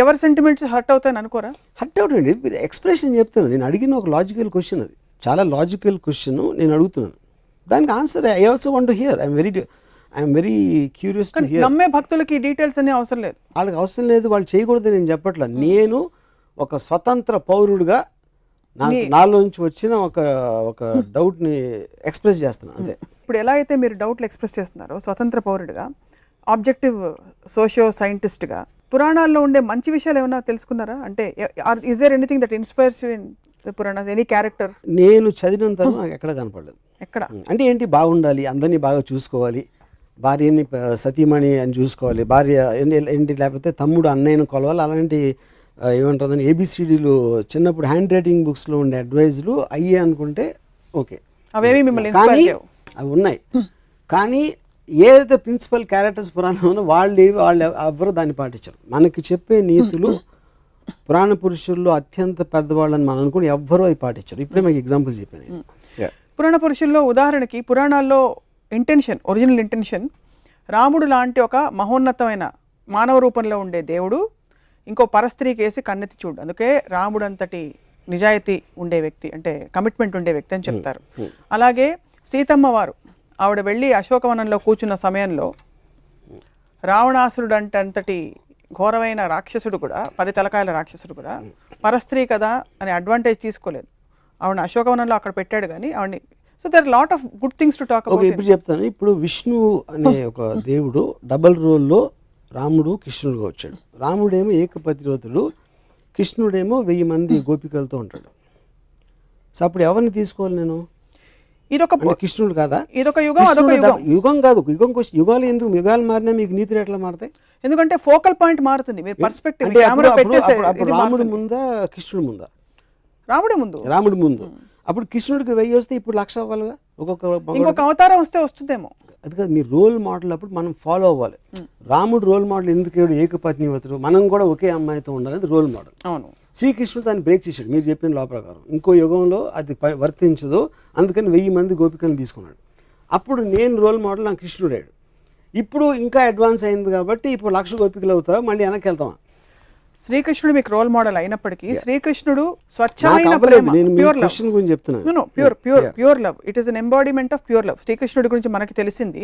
ఎవరి సెంటిమెంట్స్ హర్ట్ అవుతాయని అనుకోరా? హర్ట్ అవుట్ అండి, ఎక్స్ప్రెషన్ చెప్తాను. నేను అడిగిన ఒక లాజికల్ క్వశ్చన్, అది చాలా లాజికల్ క్వశ్చన్ నేను అడుగుతున్నాను, దానికి answer I also want to hear. I'm very curious to hear. నమ్మే భక్తులకి డీటెయిల్స్ అనే అవసరం లేదు, వాళ్ళకి అవసరం లేదు, వాళ్ళు చేయకూడదు నేను చెప్పట్లా. నేను ఒక స్వతంత్ర పౌరుడుగా నాలోంచి వచ్చిన ఒక డౌట్ని ఎక్స్ప్రెస్ చేస్తున్నాను అంతే. ఇప్పుడు ఎలా అయితే మీరు డౌట్లు ఎక్స్ప్రెస్ చేస్తున్నారో స్వతంత్ర పౌరుడిగా, ఆబ్జెక్టివ్ సోషియో సైంటిస్ట్గా, పురాణాల్లో ఉండే మంచి విషయాలు ఏమైనా తెలుసుకున్నారా? అంటే is there anything that inspires you in the Puranas, any character? నేను చదివినంత నాకు ఎక్కడ కనపడలేదు. ఎక్కడ అంటే ఏంటి, బాగుండాలి, అందరినీ బాగా చూసుకోవాలి, భార్యని సతీమణి అని చూసుకోవాలి, భార్య ఏంటి లేకపోతే తమ్ముడు అన్నయ్యను కొలవాలి, అలాంటి ఏమంటుందని ఏబిసిడీలు చిన్నప్పుడు హ్యాండ్ రైటింగ్ బుక్స్లో ఉండే అడ్వైజులు అయ్యే అనుకుంటే ఓకే, అవేవి మిమ్మల్ని కానీ అవి ఉన్నాయి. కానీ ఏదైతే ప్రిన్సిపల్ క్యారెక్టర్స్ పురాణంలో వాళ్ళు ఎవ్వరు దాన్ని పాటించరు. మనకి చెప్పే నీతులు పురాణ పురుషుల్లో అత్యంత పెద్దవాళ్ళని మనం అనుకుని ఎవ్వరూ అవి పాటించరు. ఇప్పుడే మీకు ఎగ్జాంపుల్స్ చెప్పాను. పురాణ పురుషుల్లో ఉదాహరణకి పురాణాల్లో ఇంటెన్షన్, ఒరిజినల్ ఇంటెన్షన్, రాముడు లాంటి ఒక మహోన్నతమైన మానవ రూపంలో ఉండే దేవుడు ఇంకో పరస్త్రీకి వేసి కన్నెత్తి చూడు, అందుకే రాముడు అంతటి నిజాయితీ ఉండే వ్యక్తి, అంటే కమిట్మెంట్ ఉండే వ్యక్తి అని చెప్తారు. అలాగే సీతమ్మ వారు ఆవిడ వెళ్ళి అశోకవనంలో కూర్చున్న సమయంలో రావణాసురుడు అంతటి ఘోరమైన రాక్షసుడు కూడా, 10 తలకాయల రాక్షసుడు కూడా పరస్త్రీ కదా అని అడ్వాంటేజ్ తీసుకోలేదు. ఆవిడ అశోకవనంలో అక్కడ పెట్టాడు కానీ ఆవిడని. So there lot of good things to talk about. ఇప్పుడు చెప్తాను. ఇప్పుడు విష్ణువు అనే ఒక దేవుడు డబల్ రోల్లో రాముడు కృష్ణుడుగా వచ్చాడు. రాముడేమో ఏకపతివ్రతుడు, కృష్ణుడేమో 1000 మంది గోపికలతో ఉంటాడు. సో అప్పుడు ఎవరిని తీసుకోవాలి నేను? ఇదొక కృష్ణుడు కాదా? ఇదొక యుగం, అదొక యుగం. యుగం కాదు, యుగాలు ఎందుకు? యుగాలు మారినా మీకు నీతులు ఎట్లా మారుతాయి? ఎందుకంటే ఫోకల్ పాయింట్ మారుతుంది, మీరు పర్స్పెక్టివ్. అప్పుడు రాముడు ముందా కృష్ణుడు ముందా? రాముడు ముందు. అప్పుడు కృష్ణుడికి 1000 వస్తే ఇప్పుడు 1,00,000 అవ్వాలిగా. ఇంకొక అవతారం వస్తే వస్తుందేమో. అది కాదు, మీ రోల్ మోడల్ అప్పుడు మనం ఫాలో అవ్వాలి. రాముడు రోల్ మోడల్ ఎందుకు ఏకపత్నివ్రతుడు, మనం కూడా ఒకే అమ్మాయితో ఉండాలని రోల్ మోడల్. అవును, శ్రీకృష్ణుడు దాన్ని బ్రేక్ చేశాడు మీరు చెప్పిన లా ప్రకారం. ఇంకో యుగంలో అది వర్తించదు, అందుకని 1000 మంది గోపికలను తీసుకున్నాడు. అప్పుడు నేను రోల్ మోడల్, నాకు కృష్ణుడు అయ్యాడు. ఇప్పుడు ఇంకా అడ్వాన్స్ అయింది కాబట్టి ఇప్పుడు 1,00,000 గోపికలు అవుతావా, మళ్ళీ వెనక్కి వెళ్తామా? శ్రీకృష్ణుడు మీకు రోల్ మోడల్ అయినప్పటికీ శ్రీకృష్ణుడు స్వచ్ఛమైన ప్రేమ, pure love. Pure love, it is an embodiment of pure love. శ్రీకృష్ణుడి గురించి మనకి తెలిసింది,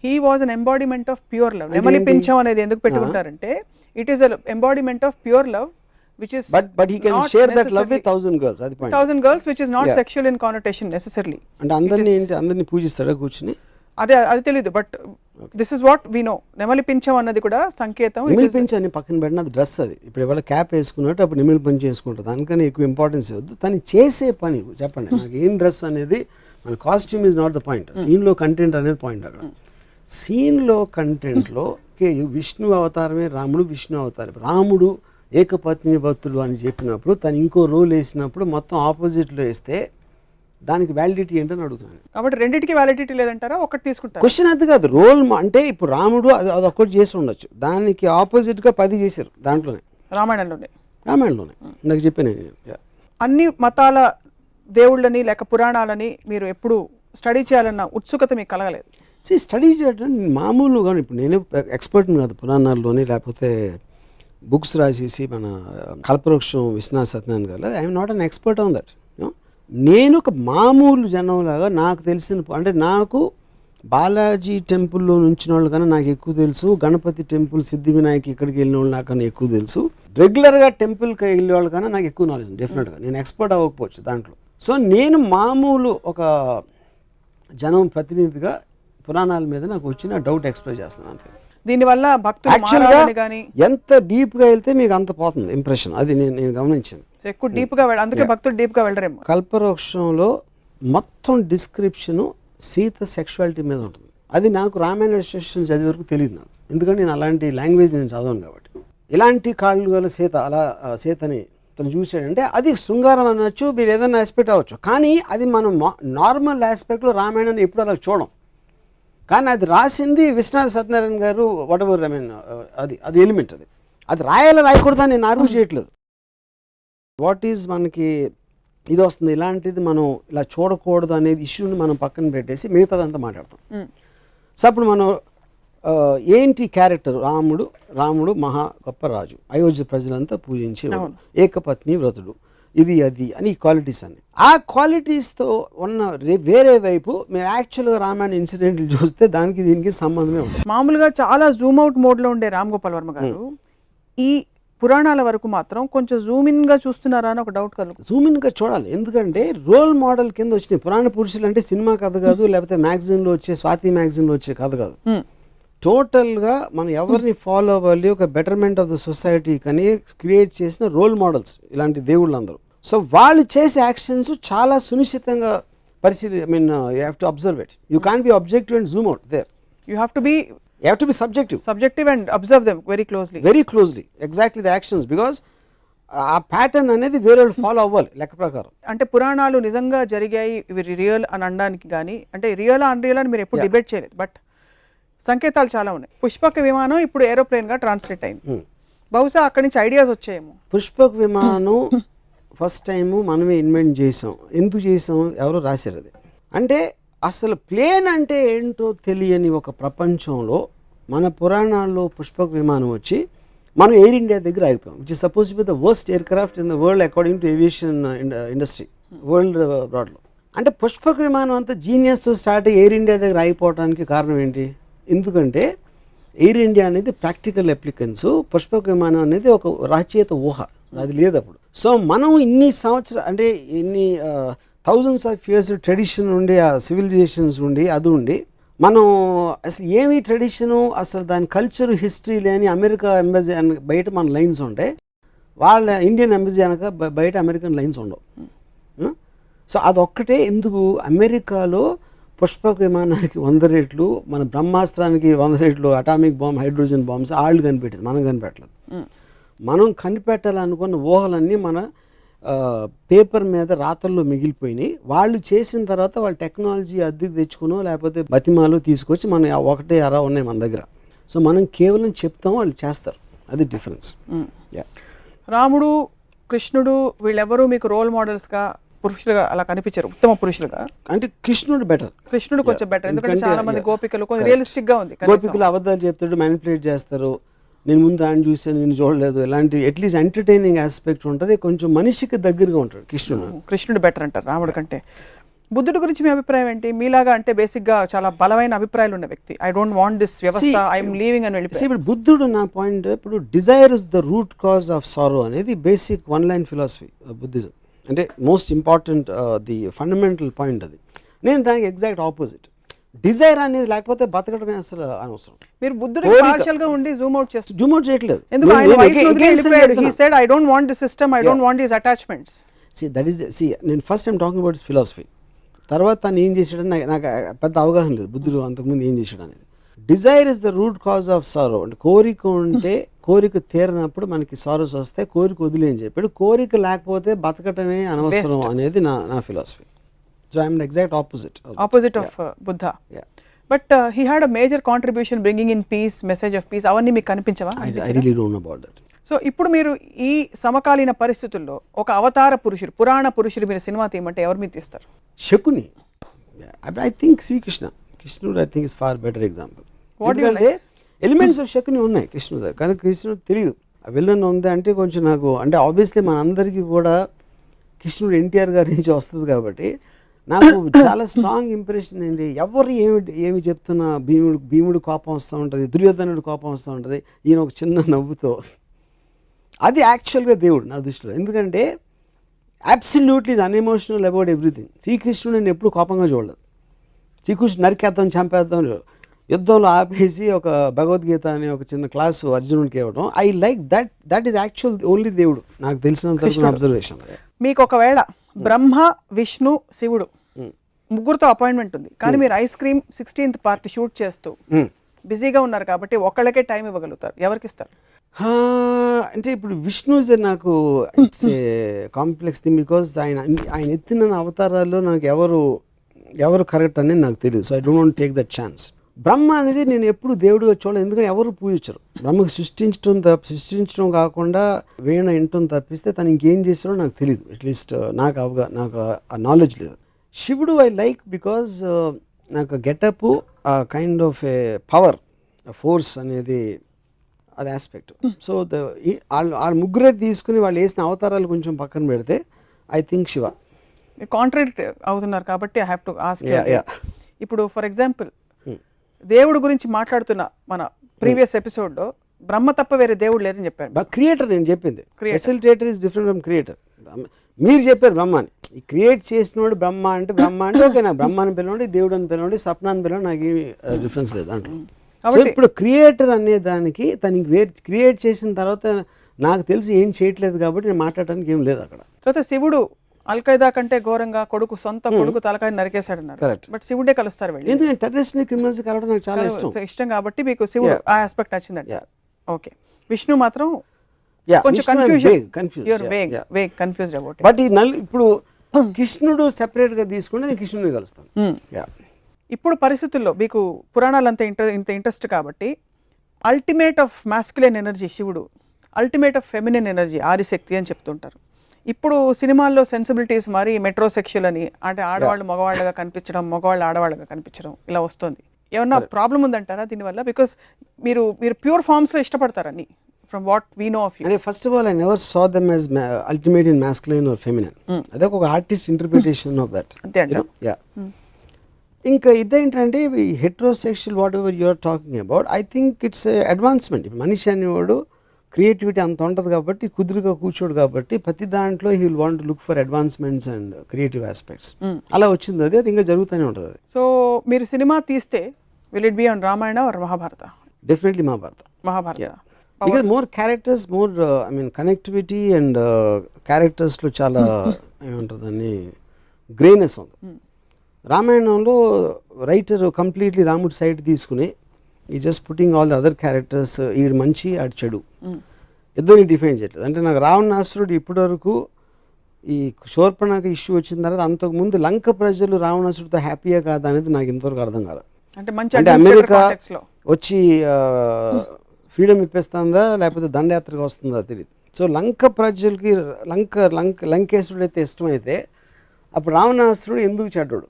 he was an embodiment of pure love. నెమలి పింఛం అనేది ఎందుకు పెట్టుకుంటారంటే it is an embodiment of pure love, which is but he can share that love with 1,000 girls. అది point. 1,000 girls which is not sexual in connotation necessarily. అంటే అందరిని పూజిస్తాడా కూర్చుని? అది తెలియదు, but this is what we know. నెమలి పింఛం అన్నది కూడా సంకేతం. నెమలి పింఛం అని పక్కన పెట్టిన అది డ్రెస్, అది ఇప్పుడు ఎవరు క్యాప్ వేసుకున్నట్టు అప్పుడు నెమలి పింఛం వేసుకుంటారు. దానికన్నా ఎక్కువ ఇంపార్టెన్స్ ఇవ్వద్దు. తను చేసే పని చెప్పండి నాకు, ఏం డ్రెస్ అనేది మన costume is not the point, సీన్లో కంటెంట్ అనేది పాయింట్. అక్కడ సీన్లో కంటెంట్లో విష్ణు అవతారమే రాముడు, విష్ణు అవతారం. రాముడు ఏకపత్ని భక్తుడు అని చెప్పినప్పుడు తను ఇంకో రోల్ వేసినప్పుడు మొత్తం ఆపోజిట్లో వేస్తే దానికి వ్యాలిడిటీ ఏంటని అడుగుతున్నాను. కాబట్టి రెండింటికి వ్యాలిడిటీ లేదంటారా? ఒకటి తీసుకుంటారు. క్వశ్చన్ అది కాదు, రోల్ అంటే ఇప్పుడు రాముడు అది ఒక్కటి చేసి ఉండొచ్చు, దానికి ఆపోజిట్గా 10 చేశారు దాంట్లోనే, రామాయణంలోనే నాకు చెప్పాను. అన్ని మతాల దేవుళ్ళని లేక పురాణాలని మీరు ఎప్పుడు స్టడీ చేయాలన్న ఉత్సుకత మీకు కలగలేదు? స్టడీ చేయడం మామూలుగా, ఇప్పుడు నేనే ఎక్స్పర్ట్ని కాదు పురాణాల్లోని, లేకపోతే బుక్స్ రాసేసి మన కల్పవృక్షం విశ్వనాథ సత్యనారాయణ గారు, I'm not an expert on that. నేను ఒక మామూలు జనంలాగా నాకు తెలిసిన, అంటే నాకు బాలాజీ టెంపుల్లో నుంచిన వాళ్ళు కన్నా నాకు ఎక్కువ తెలుసు, గణపతి టెంపుల్, సిద్ధి వినాయక్ ఇక్కడికి వెళ్ళిన వాళ్ళు నాకన్నా ఎక్కువ తెలుసు, రెగ్యులర్గా టెంపుల్కి వెళ్ళే వాళ్ళు కన్నా నాకు ఎక్కువ నాలెడ్జ్ డెఫినెట్గా. నేను ఎక్స్పర్ట్ అవ్వకపోవచ్చు దాంట్లో. సో నేను మామూలు ఒక జనం ప్రతినిధిగా పురాణాల మీద నాకు వచ్చిన డౌట్ ఎక్స్ప్రెస్ చేస్తున్నాను అంతే. దీనివల్ల భక్తులు యాక్చువల్గా మారాలని కానీ ఎంత డీప్గా వెళ్తే మీకు అంత పోతుంది ఇంప్రెషన్. అది నేను గమనించాను. ఎక్కువ డీప్ గా అందుకే భక్తులు డీప్ గా వెళ్ళరేమో. కల్పవృక్షంలో మొత్తం డిస్క్రిప్షను సీత సెక్షువాలిటీ మీద ఉంటుంది. అది నాకు రామాయణ విశేషం చదివే వరకు తెలియదు నాకు, ఎందుకంటే నేను అలాంటి లాంగ్వేజ్ నేను చదవను కాబట్టి. ఇలాంటి కాళ్ళు గల సీత, అలా సీతని తను చూసాడంటే అది శృంగారం అనొచ్చు, మీరు ఏదైనా ఆస్పెక్ట్ అవ్వచ్చు, కానీ అది మనం నార్మల్ ఆస్పెక్ట్లో రామాయణాన్ని ఎప్పుడు అలా చూడం. కానీ అది రాసింది విశ్వనాథ సత్యనారాయణ గారు, వాట్ ఎవర్, ఐ మీన్ అది ఎలిమెంట్. అది రాయకూడదని నేను ఆర్గ్యూ చేయట్లేదు. వాట్ ఈజ్ మనకి ఇది వస్తుంది, ఇలాంటిది మనం ఇలా చూడకూడదు అనేది ఇష్యూని మనం పక్కన పెట్టేసి మిగతాదంతా మాట్లాడతాం. సో అప్పుడు మనం ఏంటి క్యారెక్టర్, రాముడు మహా గొప్ప రాజు, అయోధ్య ప్రజలంతా పూజించేవాడు, ఏకపత్ని వ్రతుడు, ఇది అది అని క్వాలిటీస్ అన్ని. ఆ క్వాలిటీస్తో ఉన్న వేరే వైపు మీరు యాక్చువల్గా రామాయణ ఇన్సిడెంట్లు చూస్తే దానికి దీనికి సంబంధమే ఉంటుంది. మామూలుగా చాలా జూమ్ అవుట్ మోడ్లో ఉండే రామ్ గోపాల్ వర్మ గారు ఈ పురాణాల వరకు మాత్రం కొంచెం జూమ్ ఇన్ గా చూస్తున్నారా అని ఒక డౌట్ కలుగుతుంది. జూమ్ ఇన్ గా చూడాలి, ఎందుకంటే రోల్ మోడల్ కింద వచ్చినాయి పురాణ పురుషులు అంటే సినిమా కథ కాదు, లేకపోతే మ్యాగజైన్లో వచ్చే స్వాతి మ్యాగజైన్లో వచ్చే కథ కాదు. టోటల్గా మనం ఎవరిని ఫాలో అవ్వాలి, ఒక బెటర్మెంట్ ఆఫ్ ద సొసైటీ కానీ క్రియేట్ చేసిన రోల్ మోడల్స్ ఇలాంటి దేవుళ్ళు అందరూ. సో వాళ్ళు చేసే యాక్షన్స్ చాలా సునిశ్చితంగా పరిశీలి, I mean you have to observe it. You can't be objective and zoom out there. You have to be subjective and observe them very closely exactly the actions, because ఆ ప్యాటర్న్ అనేది వేరే ఫాలో అవ్వాలి లెక్క ప్రకారం. అంటే పురాణాలు నిజంగా జరిగాయి, ఇవి రియల్ అని అనడానికి కానీ, అంటే రియల్ అన్రియల్ అని మీరు ఎప్పుడు డిబేట్ చేయలేదు, బట్ సంకేతాలు చాలా ఉన్నాయి. పుష్పక విమానం ఇప్పుడు ఏరోప్లేన్ గా ట్రాన్స్లేట్ అయింది, బహుశా అక్కడి నుంచి ఐడియాస్ వచ్చాయేమో. పుష్పక విమానం ఫస్ట్ టైం మనమే ఇన్వెంట్ చేసాం. ఎందుకు చేసాం, ఎవరో రాశారు అది. అంటే అసలు ప్లేన్ అంటే ఏంటో తెలియని ఒక ప్రపంచంలో మన పురాణాల్లో పుష్పక విమానం వచ్చి మనం ఎయిర్ ఇండియా దగ్గర ఆగిపోయాం, which is suppose to be the worst aircraft in the world according to aviation industry world బ్రాడ్లో. అంటే పుష్పక విమానం అంతా జీనియస్తో స్టార్ట్ అయ్యి ఎయిర్ ఇండియా దగ్గర ఆగిపోవడానికి కారణం ఏంటి? ఎందుకంటే ఎయిర్ ఇండియా అనేది ప్రాక్టికల్ అప్లికెన్స్, పుష్పక విమానం అనేది ఒక రచయిత ఊహ, అది లేదు అప్పుడు. సో మనం ఇన్ని సంవత్సరాలు, అంటే ఇన్ని థౌజండ్స్ ఆఫ్ ఇయర్స్ ట్రెడిషన్ ఉండి, ఆ సివిలైజేషన్స్ ఉండి, అది ఉండి, మనం అసలు ఏమి ట్రెడిషను, అసలు దాని కల్చర్ హిస్టరీ లేని అమెరికా ఎంబసీ బయట మన లైన్స్ ఉంటాయి, వాళ్ళ ఇండియన్ ఎంబసీ అనక బయట అమెరికన్ లైన్స్ ఉండవు. సో అదొక్కటే ఎందుకు అమెరికాలో పుష్పక విమానానికి 100 రెట్లు, మన బ్రహ్మాస్త్రానికి 100 రెట్లు అటామిక్ బాంబ్, హైడ్రోజన్ బాంబ్స్ వాళ్ళు కనిపెట్టారు, మనం కనిపెట్టలేదు. మనం కనిపెట్టాలనుకున్న ఊహలన్నీ మన పేపర్ మీద రాతల్లో మిగిలిపోయినాయి. వాళ్ళు చేసిన తర్వాత వాళ్ళ టెక్నాలజీ అద్దెకి తెచ్చుకునో లేకపోతే బతిమాలో తీసుకొచ్చి మన ఒకటే అరా ఉన్నాయి మన దగ్గర. సో మనం కేవలం చెప్తాం, వాళ్ళు చేస్తారు, అది డిఫరెన్స్. రాముడు, కృష్ణుడు వీళ్ళెవరూ మీకు రోల్ మోడల్స్గా పురుషులుగా అలా కనిపించారు, ఉత్తమ పురుషులుగా? అంటే కృష్ణుడు బెటర్, కృష్ణుడు కొంచెం బెటర్, ఎందుకంటే చాలా మంది గోపికలు కొంచెం రియలిస్టిక్ గా ఉంది. గోపికలు అబద్ధాలు చెప్తాడు, మ్యానిపులేట్ చేస్తారు, నేను ముందు ఆయన చూసాను నేను చూడలేదు, ఇలాంటి అట్లీస్ట్ ఎంటర్టైనింగ్ ఆస్పెక్ట్ ఉంటుంది, కొంచెం మనిషికి దగ్గరగా ఉంటాడు కృష్ణుడు బెటర్ అంటారు రాముడు కంటే. బుద్ధుడి గురించి మీ అభిప్రాయం ఏంటి? మీలాగా అంటే బేసిక్గా చాలా బలమైన అభిప్రాయాలు ఉన్న వ్యక్తి, ఐ డోంట్ వాంట్ దిస్ వ్యవస్థ, ఐఎమ్ లీవింగ్ అని వెళ్ళిపోయి. ఇప్పుడు బుద్ధుడు, నా పాయింట్, ఇప్పుడు Dzire is the root cause of sorrow అనేది బేసిక్ 1 లైన్ ఫిలాసఫీ బుద్ధిజం, అంటే most important the fundamental point. అది నేను దానికి ఎగ్జాక్ట్ ఆపోజిట్. డిజైర్ అనేది లేకపోతే బతకడమే అసలు అనవసరం. మీరు బుద్ధుడు పార్షియల్ గా ఉండి జూమ్ అవుట్ చేస్తారు, జూమ్ అవుట్ చేయట్లేదు. ఎందుకు ఆయన వైఫ్ ని వెళ్ళిపోయాడు, he said I don't want this system, I don't want this attachments. నేను first time talking about philosophy. తర్వాత తను ఏం చేశాడని నాకు పెద్ద అవగాహన లేదు బుద్ధుడు అంతకుముందు ఏం చేశాడు అనేది. Dzire is the root cause of sorrow, అంటే కోరిక ఉంటే కోరిక తీరినప్పుడు మనకి సారోస్ వస్తాయి, కోరిక వదిలే అని చెప్పాడు. కోరిక లేకపోతే బతకటమే అనవసరం అనేది నా philosophy. So I am the exact opposite of Buddha. Yeah. But he had a major contribution bringing in peace, message of peace. అవ్వన్నీ మీకు కనిపించవా? I really don't know about that. So ఇప్పుడు మీరు ఈ సమకాలీన పరిస్థితుల్లో ఒక అవతార పురుషుడు, పురాణ పురుషుడు మీరు సినిమా తీయమంటే ఎవరు మీరు తీస్తారు? శకుని. I think కృష్ణుడు I think is far better example. ఎందుకంటే ఎలిమెంట్స్ ఆఫ్ శకుని ఉన్నాయి కృష్ణుడు దగ్గర, కానీ కృష్ణుడు తెలియదు విలన్ ఉంది అంటే కొంచెం నాకు, అంటే ఆబ్వియస్లీ మనందరికీ కూడా కృష్ణుడు ఎన్టీఆర్ గారి నుంచి వస్తుంది కాబట్టి నాకు చాలా స్ట్రాంగ్ ఇంప్రెషన్ అండి. ఎవరు ఏమి చెప్తున్నా భీముడు కోపం వస్తూ ఉంటుంది, దుర్యోధనుడు కోపం వస్తూ ఉంటుంది, ఈయన ఒక చిన్న నవ్వుతో, అది యాక్చువల్గా దేవుడు నా దృష్టిలో. ఎందుకంటే అబ్సల్యూట్లీ ఈజ్ అన్ఎమోషనల్ అబౌట్ ఎవ్రీథింగ్. శ్రీకృష్ణుడు నేను ఎప్పుడు కోపంగా చూడలేదు. శ్రీకృష్ణుడు నరికేద్దాం చంపేద్దాం, యుద్ధంలో ఆపేసి ఒక భగవద్గీత అనే ఒక చిన్న క్లాసు అర్జునుడికి ఇవ్వడం, I like that is actual only దేవుడు నాకు తెలిసినంత అబ్జర్వేషన్. మీకు ఒకవేళ బ్రహ్మ, విష్ణు, శివుడు ముగ్గురుతో అపాయింట్మెంట్ ఉంది, కానీ మీరు ice cream 16th part shoot చేస్తూ బిజీగా ఉన్నారు కాబట్టి ఒకళ్ళకే టైం ఇవ్వగలుగుతారు, ఎవరికి ఇస్తారు? అంటే ఇప్పుడు విష్ణు ఇస్ నాకు it's a complex thing, because ఆయన ఎత్తిన అవతారాల్లో నాకు ఎవరు కరెక్ట్ అనేది నాకు తెలియదు. So I don't want take that chance. Brahma అనేది నేను ఎప్పుడు దేవుడిగా చూడలేదు, ఎందుకంటే ఎవరు పూజించరు. బ్రహ్మకు సృష్టించడం కాకుండా వీణ వినటం తప్పిస్తే తను ఇంకేం చేస్తాడో నాకు తెలియదు. అట్లీస్ట్ నాకు ఆ నాలెడ్జ్ లేదు. శివుడు ఐ లైక్ బికాజ్ నాకు getup kind of A power, force అనేది అది ఆస్పెక్ట్. సో వాళ్ళ ముగ్గురే తీసుకుని వాళ్ళు వేసిన అవతారాలు కొంచెం పక్కన పెడితే ఐ థింక్ శివ. కాంట్రాడిక్ట్ అవుతున్నారు కాబట్టి ఐ హ్యావ్ టు ఆస్క్. ఇప్పుడు ఫర్ ఎగ్జాంపుల్ దేవుడు గురించి మాట్లాడుతున్న మన ప్రీవియస్ ఎపిసోడ్లో బ్రహ్మ తప్ప వేరే దేవుడు లేరని చెప్పారు. క్రియేటర్ నేను చెప్పింది, facilitator is different from creator. మీరు చెప్పారు బ్రహ్మ అని, ఈ క్రియేట్ చేసినోడు బ్రహ్మ అంటే ఓకే, నాకు బ్రహ్మ అని పిలవండి, దేవుడు అని పిలవండి, సప్న అని పిలవండి, నాకు ఏమి డిఫరెన్స్ లేదు అంటే. సో ఇప్పుడు క్రియేటర్ అనే దానికి తనకి క్రియేట్ చేసిన తర్వాత నాకు తెలిసి ఏం చేయట్లేదు కాబట్టి నేను మాట్లాడడానికి ఏం లేదు అక్కడ. తర్వాత శివుడు అల్ఖైదా కంటే ఘోరంగా సొంత కొడుకు తలకాయ నరికేశాడు అన్నారు. కరెక్ట్. బట్ శివుడే కలుస్తారు వెళ్ళి, ఎందుకంటే టెర్రరిస్ట్ క్రిమినల్స్ కలవడం నాకు చాలా ఇష్టం కాబట్టి మీకు శివుడు ఆ ఆస్పెక్ట్ వచ్చిందండి. ఓకే. విష్ణు మాత్రం బట్ ఇప్పుడు కృష్ణుడు సెపరేట్ గా తీసుకుంటే నేను కృష్ణుడిని కలుస్తాను. ఇప్పుడు పరిస్థితుల్లో మీకు పురాణాలు అంత ఇంట్రెస్ట్ కాబట్టి అల్టిమేట్ ఆఫ్ మాస్కులిన్ ఎనర్జీ శివుడు, ultimate of feminine energy Adishakti అని చెప్తుంటారు. ఇప్పుడు సినిమాల్లో సెన్సిబిలిటీస్ మరి మెట్రోసెక్షువల్ అని, అంటే ఆడవాళ్ళు మగవాళ్ళగా కనిపించడం, మగవాళ్ళు ఆడవాళ్ళగా కనిపించడం ఇలా వస్తుంది. ఏమన్నా ప్రాబ్లం ఉందంటారా దీనివల్ల? బికాస్ మీరు ప్యూర్ ఫార్మ్స్లో ఇష్టపడతారని from what we know of you. First of all, I never saw them as ultimate in masculine or feminine. That's ఒక ఆర్టిస్ట్ ఇంటర్ప్రిటేషన్ ఆఫ్ దట్. ఇంకా ఇదేంటంటే heterosexual whatever you're talking about, I think it's advancement. మనిషి అనేవాడు క్రియేటివిటీ అంత ఉంటుంది కాబట్టి, కుదురుగా కూర్చోడు కాబట్టి, ప్రతి దాంట్లో he will want look for advancements and creative aspects. అలా వచ్చింది అది ఇంకా జరుగుతూనే ఉంటుంది. సో మీరు సినిమా తీస్తే will it be on Ramayana or Mahabharata? Definitely Mahabharata. Because more characters, more I mean connectivity and క్యారెక్టర్స్లో చాలా ఏమంటుందని గ్రేనెస్ ఉంది. రామాయణంలో రైటర్ కంప్లీట్లీ రాముడి సైడ్ తీసుకుని ఈ just putting all the other characters, ఈడు మంచి ఆడు చెడు ఇద్దరిని డిఫైన్ చేయట్లేదు. అంటే నాకు రావణాసురుడు ఇప్పటి వరకు ఈ శూర్పణఖ ఇష్యూ వచ్చిన తర్వాత, అంతకుముందు లంక ప్రజలు రావణాసురుడితో హ్యాపీయా కాదా అనేది నాకు ఇంతవరకు అర్థం కాలేదు. అంటే అమెరికా వచ్చి ఫ్రీడమ్ ఇప్పేస్తుందా లేకపోతే దండయాత్రగా వస్తుందా తెలియదు. సో లంక ప్రజలకి లంకేశ్వరుడు అయితే ఇష్టమైతే అప్పుడు రావణాసురుడు ఎందుకు చెడ్డాడు?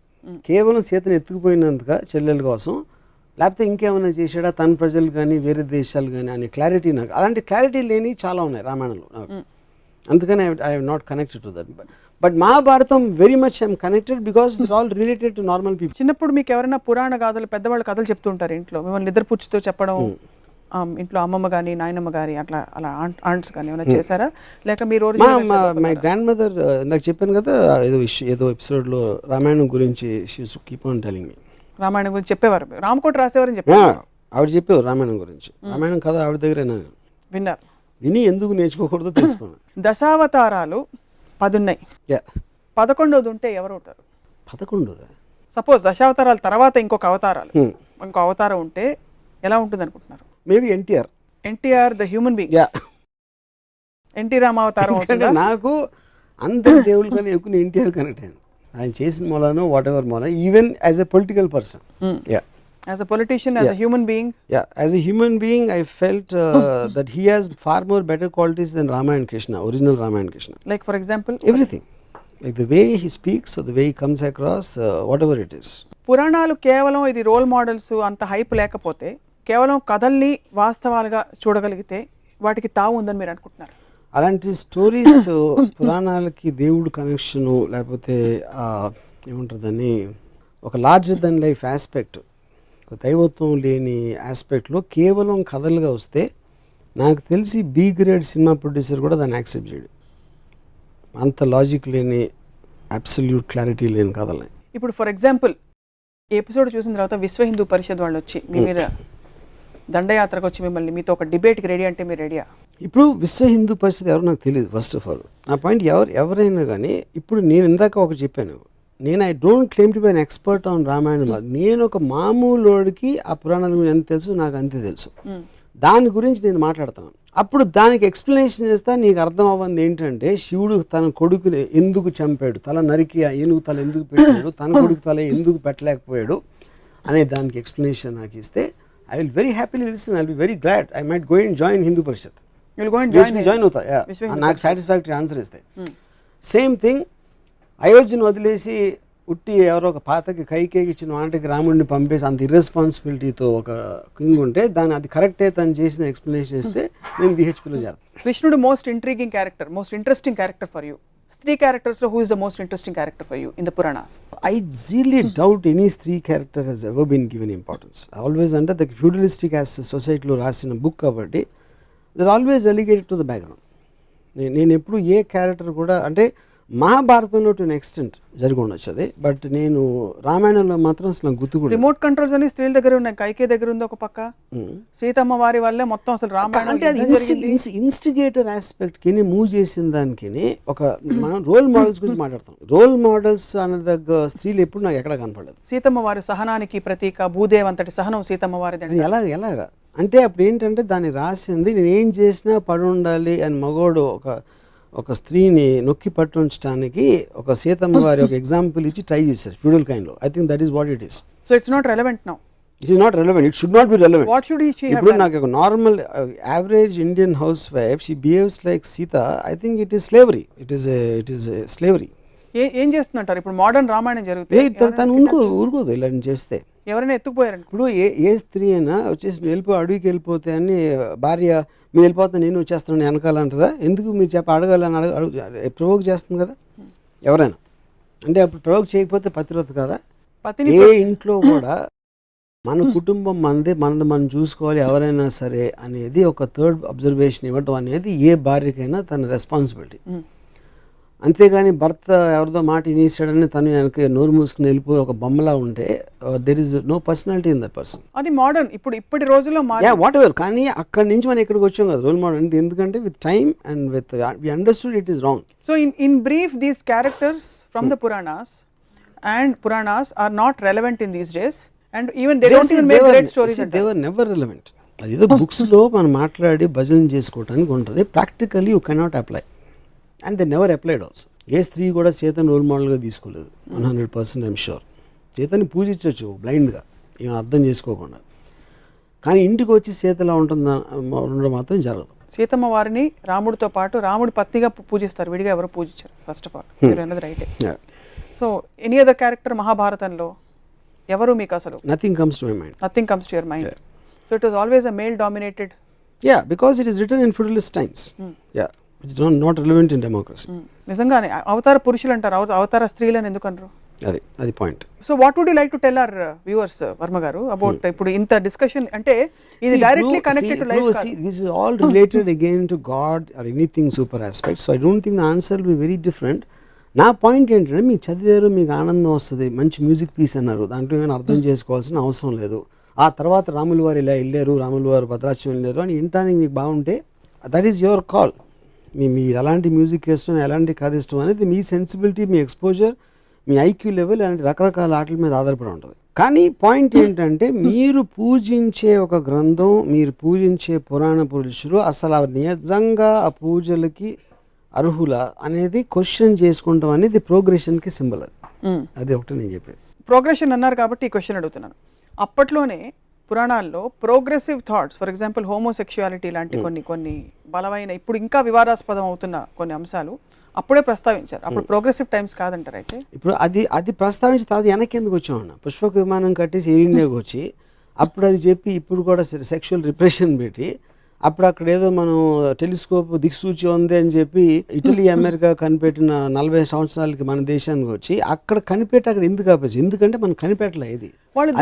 కేవలం సీతను ఎత్తుకుపోయినందుక చెల్లెల కోసం, లేకపోతే ఇంకేమైనా చేశాడా తన ప్రజలు కానీ వేరే దేశాలు కానీ అనే క్లారిటీ నాకు, అలాంటి క్లారిటీ లేని చాలా ఉన్నాయి రామాయణంలో నాకు. అందుకని I have not connected to that. But Mahabharatam very much I'm connected because it all related to normal people. చిన్నప్పుడు మీకు ఎవరైనా పురాణ గాథలు, పెద్దవాళ్ళు కథలు చెప్తుంటారు ఇంట్లో, మిమ్మల్ని నిద్రపుచ్చుతో చెప్పడం, ఇంట్లో అమ్మమ్మ కానీ నాయనమ్మ గారి అలా ఆంట్స్ కానీ ఏమైనా చేశారా? లేక మీరు మై గ్రాండ్ మదర్, ఇందాక చెప్పాను కదా ఏదో ఎపిసోడ్లో రామాయణం గురించి keep on telling me. Ramayanam గురించి చెప్పేవారు, రామకోట రాసేవారని చెప్పారు. ఆవిడ చెప్పేవారు రామాయణం గురించి. రామాయణం కథ ఆవిడ దగ్గర విన్నారు. విని ఎందుకు నేర్చుకోకూడదో తెలుసుకున్నాను. దశావతారాలు 10 ఉన్నాయి, 11వది ఉంటే ఎవరు అవుతారు? 11వదా? సపోజ్ దశావతారాల తర్వాత ఇంకొక అవతారం ఉంటే ఎలా ఉంటుంది అనుకుంటున్నారు? Maybe NTR the human being. NT రామావతారం. నాకు అందరి దేవుళ్ళు కానీ ఎక్కువ ఎన్టీఆర్ కనెక్ట్ అయ్యాను. ఆయన చేసిన మూలానో వాట్ ఎవర్ మూల, even as a political person, as a politician, as a human being. As a human being I felt that he has far more better qualities than Rama and Krishna, original Rama and Krishna. Like for example, everything, like the way he speaks or the way he comes across, whatever it is. పురాణాలు కేవలం ఇది రోల్ మోడల్స్ అంత హైప్ లేకపోతే, కేవలం కథల్ని వాస్తవాలుగా చూడగలిగితే వాటికి తావు ఉందని మీరు అనుకుంటున్నారు? అలాంటి స్టోరీస్ పురాణాలకి దేవుడు కనెక్షను, లేకపోతే ఏముంటుందని ఒక లార్జర్ దెన్ లైఫ్ ఆస్పెక్ట్, ఒక దైవత్వం లేని ఆస్పెక్ట్లో కేవలం కథలుగా వస్తే నాకు తెలిసి బి గ్రేడ్ సినిమా ప్రొడ్యూసర్ కూడా దాన్ని యాక్సెప్ట్ చేయడు. అంత లాజిక్ లేని, అబ్సల్యూట్ క్లారిటీ లేని కథలని. ఇప్పుడు ఫర్ ఎగ్జాంపుల్ ఈ ఎపిసోడ్ చూసిన తర్వాత విశ్వ హిందూ పరిషత్ వాళ్ళు వచ్చి మీ మీద దండయాత్రకు వచ్చి మిమ్మల్ని మీతో ఒక డిబేట్కి రెడీ అంటే మీరు రెడీయా? ఇప్పుడు విశ్వ హిందూ పరిషత్ ఎవరు నాకు తెలియదు. ఫస్ట్ ఆఫ్ ఆల్ నా పాయింట్ ఎవరైనా కానీ ఇప్పుడు నేను ఇందాక ఒకటి చెప్పాను, నేను I don't claim to be an expert on Ramayanam. నేను ఒక మామూలుడికి ఆ పురాణాల గురించి ఎంత తెలుసు నాకు అంతే తెలుసు. దాని గురించి నేను మాట్లాడతాను. అప్పుడు దానికి ఎక్స్ప్లెనేషన్ చేస్తా. నీకు అర్థం అవ్వంది ఏంటంటే శివుడు తన కొడుకుని ఎందుకు చంపాడు, తల నరికి ఏనుగు తల ఎందుకు పెట్టాడు, తన కొడుకు తల ఎందుకు పెట్టలేకపోయాడు అనే దానికి ఎక్స్ప్లెనేషన్ నాకు ఇస్తే I will very happily listen. I will be very glad. I might go and join Hindu Parishad. Join అవుతా నాకు సాటిస్ఫాక్టరీ ఆన్సర్ ఇస్తాయి. సేమ్ థింగ్ అయోధ్యను వదిలేసి ఉట్టి ఎవరో ఒక పాతకి కైకేకి ఇచ్చిన వాటికి రాముడిని పంపేసి అంత ఇర్రెస్పాన్సిబిలిటీతో ఒక కింగ్ ఉంటే దాన్ని అది కరెక్టే తను చేసిన ఎక్స్ప్లెనేషన్ ఇస్తే నేను బిహెచ్పిలో చేస్తాను. కృష్ణుడు most intriguing character, most interesting character for you. స్త్రీ క్యారెక్టర్స్లో who is the most interesting character for you in the Puranas? I really doubt any స్త్రీ character has ever been given importance. Always under the feudalistic as societyలో రాసిన బుక్ కాబట్టి they're always relegated to the background. నేను ఎప్పుడు ఏ క్యారెక్టర్ కూడా అంటే మహాభారతంలో టు ఎక్స్టెంట్ జరిగి ఉండొచ్చు అది, బట్ నేను రామాయణంలో మాత్రం అసలు గుర్తుకు రిమోట్ కంట్రోల్స్ అని స్త్రీల దగ్గర ఉన్నాయి. కైకే దగ్గర ఉంది ఒక పక్క, సీతమ్మ వారి వల్లే మొత్తం అసలు రామాయణం అంటే అది ఇన్స్టిగేటర్ ఆస్పెక్ట్కి మూవ్ చేసిన దానికి ఒక మనం రోల్ మోడల్స్ గురించి మాట్లాడతాం. రోల్ మోడల్స్ అనే దగ్గర స్త్రీలు ఎప్పుడు నాకు ఎక్కడ కనపడలేదు. సీతమ్మ వారి సహనానికి ప్రతీక, భూదేవ్ అంతటి సహనం సీతమ్మ వారిది. ఎలాగా అంటే అప్పుడు ఏంటంటే దాన్ని రాసింది నేను ఏం చేసినా పడి ఉండాలి అని మగోడు ఒక స్త్రీని నొక్కి పట్టించడానికి ఒక సీతమ్మ వారి ఒక ఎగ్జాంపుల్ ఇచ్చి ట్రై చేశారు ఫ్యూడల్ కైండ్లో. I think that is what it is. So it's not relevant now. It is not relevant. It should not be relevant. What should she have? ఇప్పుడు నాకు ఒక normal average Indian housewife she behaves like Sita. I think it is slavery. It is slavery. ఏం చేస్తుంటారు ఇప్పుడు? మోడర్న్ రామాయణం జరుగుతుంది, తను ఊరుకోదు ఇలా చేస్తే. ఎవరైనా ఎత్తుకుపోయారండి. ఇప్పుడు ఏ స్త్రీ అయినా వచ్చేసి అడవికి వెళ్ళిపోతే అని భార్య మీరు వెళ్ళిపోతే నేను వచ్చేస్తాను వెనకాల అంటదా? ఎందుకు మీరు అడగాలని ప్రవోక్ చేస్తుంది కదా ఎవరైనా. అంటే అప్పుడు ప్రవోక్ చేయకపోతే పతివ్రత కదా. ఏ ఇంట్లో కూడా మన కుటుంబం మనది మనం చూసుకోవాలి ఎవరైనా సరే అనేది ఒక థర్డ్ అబ్జర్వేషన్ ఇవ్వటం అనేది ఏ భార్యకైనా తన రెస్పాన్సిబిలిటీ. అంతేగాని భర్త ఎవరిదో మాట ఇనేసాడని తను వెనక నోరు మూసుకుని వెళ్ళిపోయి ఒక బొమ్మలా ఉంటే there is no personality in that person. అది మోడర్న్ ఇప్పటి రోజుల్లో వాట్ ఎవర్. కానీ అక్కడి నుంచి మనం ఇక్కడికి వచ్చాం కదా రోల్ మోడల్ అంటే. ఎందుకంటే with time and with we understood it is wrong. So in brief these characters from the Puranas are not relevant in these days and even they don't even make great stories. They were never relevant. అదేదో బుక్స్ లో మనం మాట్లాడి భజన చేసుకోవడానికి ఉంటుంది. Practically you cannot apply and they never applied also. ఏ స్త్రీ కూడా సీతను రోల్ మోడల్గా తీసుకోలేదు 100%. ఐఎమ్ షూర్ సీతని పూజించవచ్చు బ్లైండ్గా ఏం అర్థం చేసుకోకుండా. కానీ ఇంటికి వచ్చి సీతలా ఉండడం మాత్రం జరగదు. సీతమ్మ వారిని రాముడితో పాటు రాముడి పత్నిగా పూజిస్తారు, విడిగా ఎవరు పూజించారు. ఫస్ట్ ఆఫ్ ఆల్ మీరు అన్నది రైటే. సో ఎనీ అదర్ క్యారెక్టర్ మహాభారతంలో ఎవరు మీకు అసలు? Nothing comes to my mind. Nothing comes to your mind. So it was always a male dominated. Yeah, because it is written in feudalist times. Yeah, which is not relevant in democracy. నిజంగానే అవతార పురుషులు అంటారు, అవతార స్త్రీలను ఎందుకు అనరు? అది point. So what would you like to tell our viewers Varma garu about ఇప్పుడు ఇంత డిస్కషన్ అంటే ఇది డైరెక్ట్లీ కనెక్టెడ్ టు లైఫ్ కాదు. This is all related again to God or anything super aspect. So I don't think the answer will be very different. నా పాయింట్ ఏంటంటే మీకు చదివారు, మీకు ఆనందం వస్తుంది, మంచి మ్యూజిక్ పీస్ అన్నారు, దాంట్లో ఏమైనా అర్థం చేసుకోవాల్సిన అవసరం లేదు. ఆ తర్వాత రాములు వారు ఇలా వెళ్ళారు, రాములు వారు భద్రాచలం వెళ్ళారు అని వినటానికి మీకు బాగుంటే దట్ ఈస్ యువర్ కాల్. మీ ఎలాంటి మ్యూజిక్ ఇష్టం, ఎలాంటి కథ ఇష్టం అనేది మీ సెన్సిబిలిటీ, మీ ఎక్స్పోజర్, మీ ఐక్యూ లెవెల్ అలాంటి రకరకాల ఆటల మీద ఆధారపడి ఉంటుంది. కానీ పాయింట్ ఏంటంటే మీరు పూజించే ఒక గ్రంథం, మీరు పూజించే పురాణ పురుషులు అసలు నిజంగా ఆ పూజలకి అర్హుల అనేది క్వశ్చన్ చేసుకుంటాం అనేది ప్రోగ్రెషన్కి సింబల్. అది ఒకటి నేను చెప్పేది. ప్రోగ్రెషన్ అన్నారు కాబట్టి ఈ క్వశ్చన్ అడుగుతున్నాను. అప్పట్లోనే పురాణాల్లో progressive thoughts, for example homosexuality లాంటి కొన్ని బలమైన ఇప్పుడు ఇంకా వివాదాస్పదం అవుతున్న కొన్ని అంశాలు అప్పుడే ప్రస్తావించారు. అప్పుడు ప్రోగ్రెసివ్ టైమ్స్ కాదంటారు. అయితే ఇప్పుడు అది ప్రస్తావించి తర్వాత వెనక్కి ఎందుకు వచ్చామన్న, పుష్పక విమానం కట్టేసి ఎయిర్ ఇండియాకి వచ్చి అప్పుడు అది చెప్పి ఇప్పుడు కూడా సెక్షువల్ రిప్రెషన్ పెట్టి అప్పుడు అక్కడ ఏదో మనం టెలిస్కోప్ దిక్సూచి ఉంది అని చెప్పి ఇటలీ అమెరికా కనిపెట్టిన 40 సంవత్సరాలకి మన దేశానికి వచ్చి అక్కడ కనిపెట్టి అక్కడ ఎందుకు ఆపేసి, ఎందుకంటే మనం కనిపెట్టలే. ఇది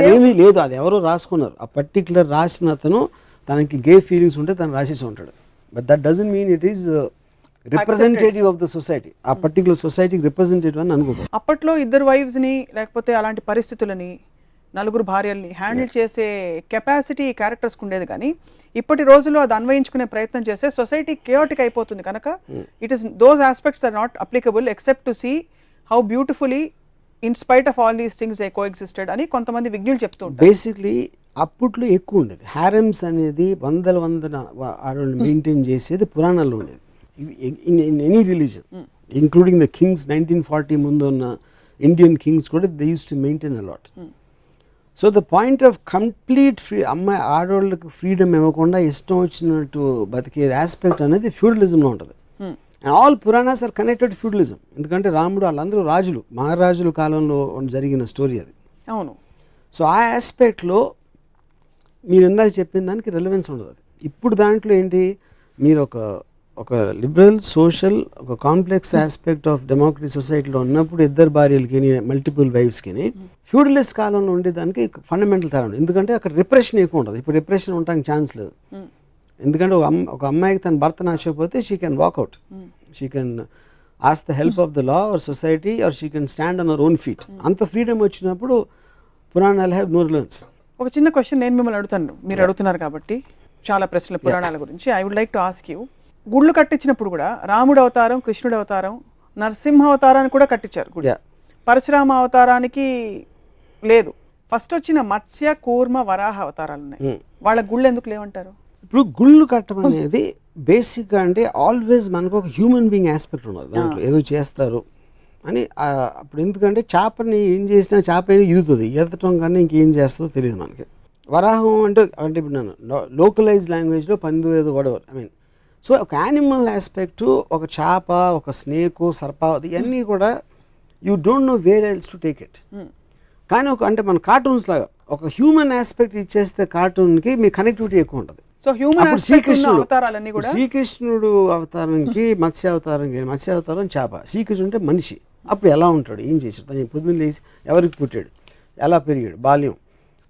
అదేమీ లేదు, అది ఎవరో రాసుకున్నారు. ఆ పర్టికులర్ రాసిన అతను తనకి గే ఫీలింగ్స్ ఉంటే తను రాసేసి ఉంటాడు. But that doesn't mean it is representative of the society. ఆ పర్టికులర్ సొసైటీకి రిప్రజెంటేటివ్ అని అనుకోదు. అప్పట్లో ఇద్దరు వైఫ్స్ ని లేకపోతే అలాంటి పరిస్థితులని నలుగురు భార్యల్ని హ్యాండిల్ చేసే కెపాసిటీ క్యారెక్టర్స్కి ఉండేది. కానీ ఇప్పటి రోజుల్లో అది అన్వయించుకునే ప్రయత్నం చేస్తే సొసైటీ కేయోటిక్ అయిపోతుంది కనుక it is those aspects are not applicable except to see how beautifully in spite of all these things they coexisted అని కొంతమంది విజ్ఞులు చెప్తూ ఉంటారు. బేసిక్లీ అప్పట్లో ఎక్కువ ఉండేది. హారెమ్స్ అనేది వందల ఆడవాళ్ళు మెయింటైన్ చేసేది పురాణాల్లో ఉండేది. In any religion including the kings 1940 ముందు ఉన్న ఇండియన్ కింగ్స్ కూడా they use to maintain a lot. So the point of complete ఆడవాళ్ళకి ఫ్రీడమ్ ఇవ్వకుండా ఇష్టం వచ్చినట్టు బతికే ఆస్పెక్ట్ అనేది ఫ్యూడలిజంలో ఉంటుంది. And all Puranas are connected feudalism. ఎందుకంటే రాముడు వాళ్ళందరూ రాజులు, మహారాజుల కాలంలో జరిగిన స్టోరీ అది. అవును. సో ఆ ఆస్పెక్ట్లో మీరు ఇందాక చెప్పిన దానికి రెలవెన్స్ ఉండదు. అది ఇప్పుడు దాంట్లో ఏంటి, మీరు ఒక లిబరల్ సోషల్ ఒక కాంప్లెక్స్ ఆస్పెక్ట్ ఆఫ్ డెమోక్రసీ సొసైటీలో ఉన్నప్పుడు ఇద్దరు భార్యలకి మల్టిపుల్ వైఫ్స్కి ఫ్యూడలిస్ట్ కాలంలో ఉండేదానికి ఫండమెంటల్ తేడా ఉంది. ఎందుకంటే అక్కడ రిప్రెషన్ ఎక్కువ ఉంటుంది. ఇప్పుడు రిప్రెషన్ ఉండడానికి ఛాన్స్ లేదు. ఎందుకంటే ఒక అమ్మాయికి తన భర్త నచ్చకపోతే she can walk out, she can ask the help of the law or society or she can stand on our own feet. అంత ఫ్రీడమ్ వచ్చినప్పుడు పురాణాలు హ్యావ్ నో రిలవెన్స్. ఒక చిన్న క్వశ్చన్ నేను మిమ్మల్ని అడుగుతాను, మీరు అడుగుతున్నారు కాబట్టి చాలా ప్రశ్నలు పురాణాల గురించి. I would like to ask you, గుళ్ళు కట్టించినప్పుడు కూడా రాముడు అవతారం, కృష్ణుడు అవతారం, నరసింహ అవతారాన్ని కూడా కట్టించారు గుడి. పరశురామ అవతారానికి లేదు. ఫస్ట్ వచ్చిన మత్స్య, కూర్మ, వరాహ అవతారాలు ఉన్నాయి. వాళ్ళ గుళ్ళు ఎందుకు లేవంటారు? ఇప్పుడు గుళ్ళు కట్టడం అనేది బేసిక్గా అంటే ఆల్వేస్ మనకు ఒక హ్యూమన్ బీయింగ్ ఆస్పెక్ట్ ఉన్నది దాంట్లో. ఏదో చేస్తారు అని అప్పుడు. ఎందుకంటే చేపని ఏం చేసినా చేప ఈదుతుంది, ఈదటం కన్నా ఇంకేం చేస్తుందో తెలియదు మనకి. వరాహం అంటే ఇప్పుడు నేను లోకలైజ్ లాంగ్వేజ్లో పందు ఏదో వడవర్ ఐ మీన్. సో ఒక యానిమల్ ఆస్పెక్టు, ఒక చేప, ఒక స్నేకు, సర్పావతి ఇవన్నీ కూడా you don't know where else to take it. కానీ అంటే మన కార్టూన్స్ లాగా ఒక హ్యూమన్ ఆస్పెక్ట్ ఇచ్చేస్తే కార్టూన్కి మీ కనెక్టివిటీ ఎక్కువ ఉంటుంది. సో హ్యూమన్ అవతారాలన్నీ కూడా శ్రీకృష్ణుడు అవతారానికి మత్స్య అవతారం చేప, శ్రీకృష్ణుడు అంటే మనిషి. అప్పుడు ఎలా ఉంటాడు, ఏం చేశాడు, తను పొద్దున్న లేచి ఎవరికి పుట్టాడు, ఎలా పెరిగాడు, బాల్యం,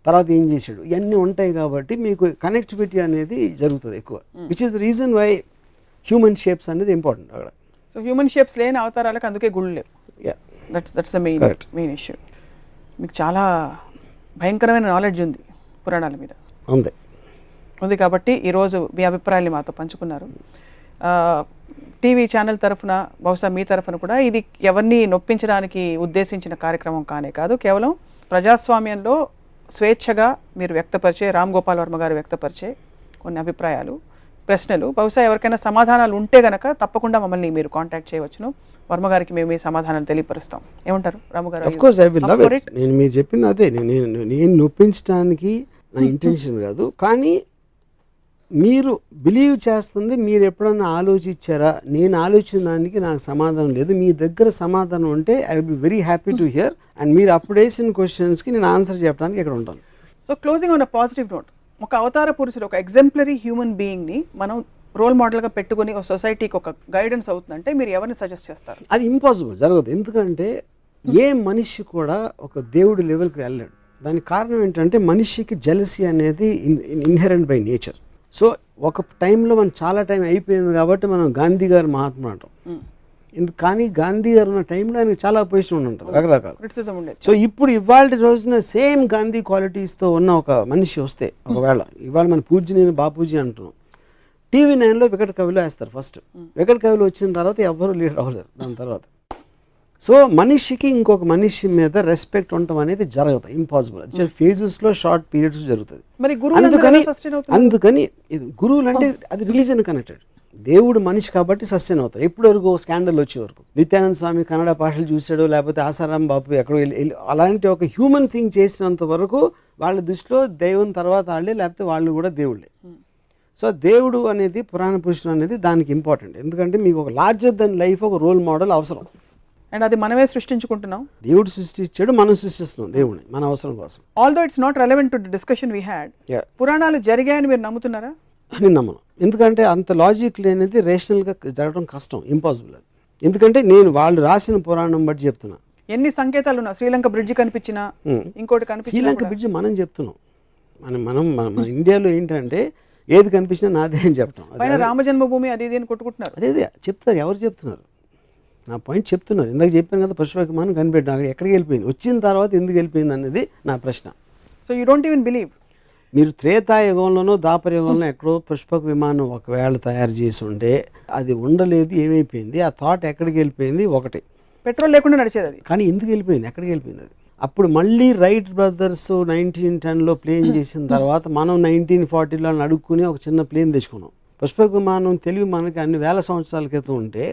తర్వాత ఏం చేశాడు, ఇవన్నీ ఉంటాయి. కాబట్టి మీకు కనెక్టివిటీ అనేది జరుగుతుంది ఎక్కువ, which is the reason why human shapes అనేది ఇంపార్టెంట్ అక్కడ. సో హ్యూమన్ షేప్స్ లేని అవతారాలకు అందుకే గుళ్ళు లేవు. That's the main issue. మీకు చాలా భయంకరమైన నాలెడ్జ్ ఉంది పురాణాల మీద. ఉంది కాబట్టి ఈరోజు మీ అభిప్రాయాన్ని మాతో పంచుకున్నారు. టీవీ ఛానల్ తరఫున, బహుశా మీ తరఫున కూడా ఇది ఎవరిని నొప్పించడానికి ఉద్దేశించిన కార్యక్రమం కానే కాదు. కేవలం ప్రజాస్వామ్యంలో స్వేచ్ఛగా మీరు వ్యక్తపరిచే, రామ్ గోపాల్ వర్మ గారు వ్యక్తపరిచే కొన్ని అభిప్రాయాలు, ప్రశ్నలు, బహుశా ఎవరికైనా సమాధానాలు ఉంటే గనక తప్పకుండా మమ్మల్ని మీరు కాంటాక్ట్ చేయవచ్చును. వర్మ గారికి మేము ఈ సమాధానాలు తెలియపరుస్తాం. ఏమంటారు రాము గారు? Of course I will love it. నేను మీరు చెప్పింది అదే, నేను నొప్పించడానికి నా ఇంటెన్షన్ కాదు. కానీ మీరు బిలీవ్ చేస్తుంది, మీరు ఎప్పుడన్నా ఆలోచించారా? నేను ఆలోచించిన దానికి నాకు సమాధానం లేదు. మీ దగ్గర సమాధానం ఉంటే I will be very happy to hear. And మీరు అప్పుడు వేసిన క్వశ్చన్స్కి నేను ఆన్సర్ చెప్పడానికి ఇక్కడ ఉంటాను. So closing on a positive note, ఒక అవతార పురుషుడు, ఒక ఎగ్జాంపులరీ హ్యూమన్ బీయింగ్ని మనం రోల్ మోడల్గా పెట్టుకుని ఒక సొసైటీకి ఒక గైడెన్స్ అవుతుందంటే మీరు ఎవరిని సజెస్ట్ చేస్తారు? అది ఇంపాసిబుల్, జరగదు. ఎందుకంటే ఏ మనిషి కూడా ఒక దేవుడి లెవెల్కి వెళ్ళాడు. దానికి కారణం ఏంటంటే మనిషికి జెలసీ అనేది ఇన్హెరెంట్ బై నేచర్. సో ఒక టైంలో మనం చాలా టైం అయిపోయింది కాబట్టి మనం గాంధీ గారు మహాత్ముడు అంటాం. కానీ గాంధీ గారు ఉన్న టైంలో ఆయనకు చాలా అపోజిషన్ ఉంటుంది, రకరకాల క్రిటిసిజం ఉండేది. సో ఇప్పుడు ఇవాళ రోజున సేమ్ గాంధీ క్వాలిటీస్తో ఉన్న ఒక మనిషి వస్తే, ఒకవేళ ఇవాళ మన పూజ్యని బాపూజీ అంటున్నాం, టీవీ 9లో వికట కవిలో వేస్తారు. ఫస్ట్ వికట కవిలో వచ్చిన తర్వాత ఎవ్వరూ లీడర్ అవ్వలేరు దాని తర్వాత. సో మనిషికి ఇంకొక మనిషి మీద రెస్పెక్ట్ ఉండటం అనేది జరగదు, ఇంపాసిబుల్. అది ఫేజెస్లో షార్ట్ పీరియడ్స్ జరుగుతుంది. అందుకని గురువులు అంటే అది రిలీజన్ కనెక్టెడ్. దేవుడు మనిషి కాబట్టి సస్టైన్ అవుతారు. ఎప్పటి వరకు స్కాండల్ వచ్చే వరకు. నిత్యానంద స్వామి కన్నడ భాషలు చూశాడు, లేకపోతే ఆసారాం బాబు ఎక్కడో వెళ్ళి అలాంటి ఒక హ్యూమన్ థింగ్ చేసినంత వరకు వాళ్ళ దృష్టిలో దైవం తర్వాత వాళ్ళే, లేకపోతే వాళ్ళు కూడా దేవుళ్ళే. సో దేవుడు అనేది, పురాణ పురుషుడు అనేది దానికి ఇంపార్టెంట్. ఎందుకంటే మీకు ఒక లార్జర్ దెన్ లైఫ్ ఒక రోల్ మోడల్ అవసరం. అండ్ అది మనమే సృష్టించుకుంటున్నాం. దేవుడు సృష్టించాడు, మనం సృష్టిస్తున్నాం దేవుడిని మన అవసరం కోసం. Although it's not relevant to the discussion we had. పురాణాలు జరిగాయని మీరు నమ్ముతున్నారా? నేను నమ్మను. ఎందుకంటే అంత లాజిక్ లేనిది రేషనల్గా జరగడం కష్టం, ఇంపాసిబుల్ అది. ఎందుకంటే నేను వాళ్ళు రాసిన పురాణం బట్టి చెప్తున్నా. ఎన్ని సంకేతాలు ఉన్నా, శ్రీలంక బ్రిడ్జ్ కనిపించినా, ఇంకోటి కనిపించినా, శ్రీలంక బ్రిడ్జ్ మనం చెప్తున్నాం. మన ఇండియాలో ఏంటంటే ఏది కనిపించినా నాదే అని చెప్పడం. పైన రామజన్మభూమి అది ఇది అని కొట్టుకుంటున్నారు. అదే చెప్తారు, ఎవరు చెప్తున్నారు? నా పాయింట్ చెప్తున్నారు. ఇందాక చెప్పాను కదా, పశుపతిమానం కనిపెట్టాను, అక్కడ ఎక్కడికి వెళ్ళిపోయింది, వచ్చిన తర్వాత ఎందుకు వెళ్ళిపోయింది అనేది నా ప్రశ్న. So you don't even believe. మీరు త్రేతాయుగంలోనో దాపరయుగంలో ఎక్కడో పుష్పక విమానం ఒకవేళ తయారు చేసి ఉంటే అది ఉండలేదు, ఏమైపోయింది, ఆ థాట్ ఎక్కడికి వెళ్ళిపోయింది ఒకటి. పెట్రోల్ లేకుండా నడిచేది అది. కానీ ఎందుకు వెళ్ళిపోయింది, ఎక్కడికి వెళ్ళిపోయింది అది? అప్పుడు మళ్ళీ రైట్ బ్రదర్స్ 1910లో ప్లేన్ చేసిన తర్వాత మనం 1940లో అడుక్కుని ఒక చిన్న ప్లేన్ తెచ్చుకున్నాం. పుష్పక విమానం తెలివి మనకి అన్ని వేల సంవత్సరాల క్రితం ఉంటే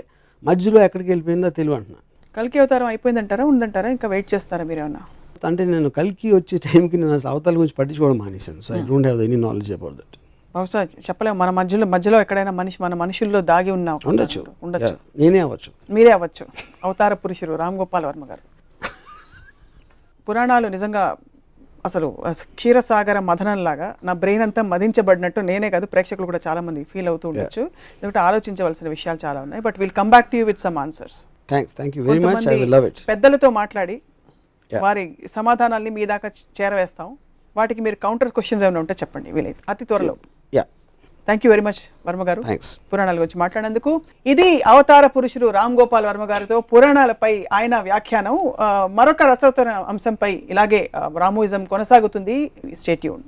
మధ్యలో ఎక్కడికి వెళ్ళిపోయిందో తెలివి అంటున్నా. కల్కి అవతారం అయిపోయిందంటారా, ఉందంటారా, ఇంకా వెయిట్ చేస్తారా మీరేమన్నా? అంటే నేను కల్కి వచ్చే టైంకి నేను అసలు అవతాల గురించి పట్టించుకోవడం మానేశాను. So I don't have any knowledge about that. బహుశా చెప్పలేము, మన మధ్యలో ఎక్కడైనా మన మనుషుల్లో దాగి ఉన్న ఉండొచ్చు, ఉండొచ్చు. నేనే అవ్వచ్చు, మీరే అవ్వచ్చు. అవతార పురుషుడు రామ్ గోపాల్ వర్మ గారు. పురాణాలు నిజంగా అసలు క్షీరసాగర మథనంలాగా నా బ్రెయిన్ అంతా మదించబడినట్టు నేనే కాదు ప్రేక్షకులు కూడా చాలా మంది ఫీల్ అవుతూ ఉండొచ్చు. ఎందుకంటే ఆలోచించవలసిన విషయాలు చాలా ఉన్నాయి. But will come back to you with some answers. Thank you very much, I will love it. పెద్దలతో మాట్లాడి వారి సమాధానాల్ని మీ దాకా చేరవేస్తాం. వాటికి మీరు కౌంటర్ క్వశ్చన్స్ ఏమైనా ఉంటే చెప్పండి వీలైతే అతి త్వరలో. Thank you very much Varma గారు, పురాణాల గురించి మాట్లాడేందుకు. ఇది అవతార పురుషుడు రామ్ గోపాల్ వర్మ గారితో పురాణాలపై ఆయన వ్యాఖ్యానం. మరొక రసవత్తర అంశంపై ఇలాగే రామోయిజం కొనసాగుతుంది. Stay tuned.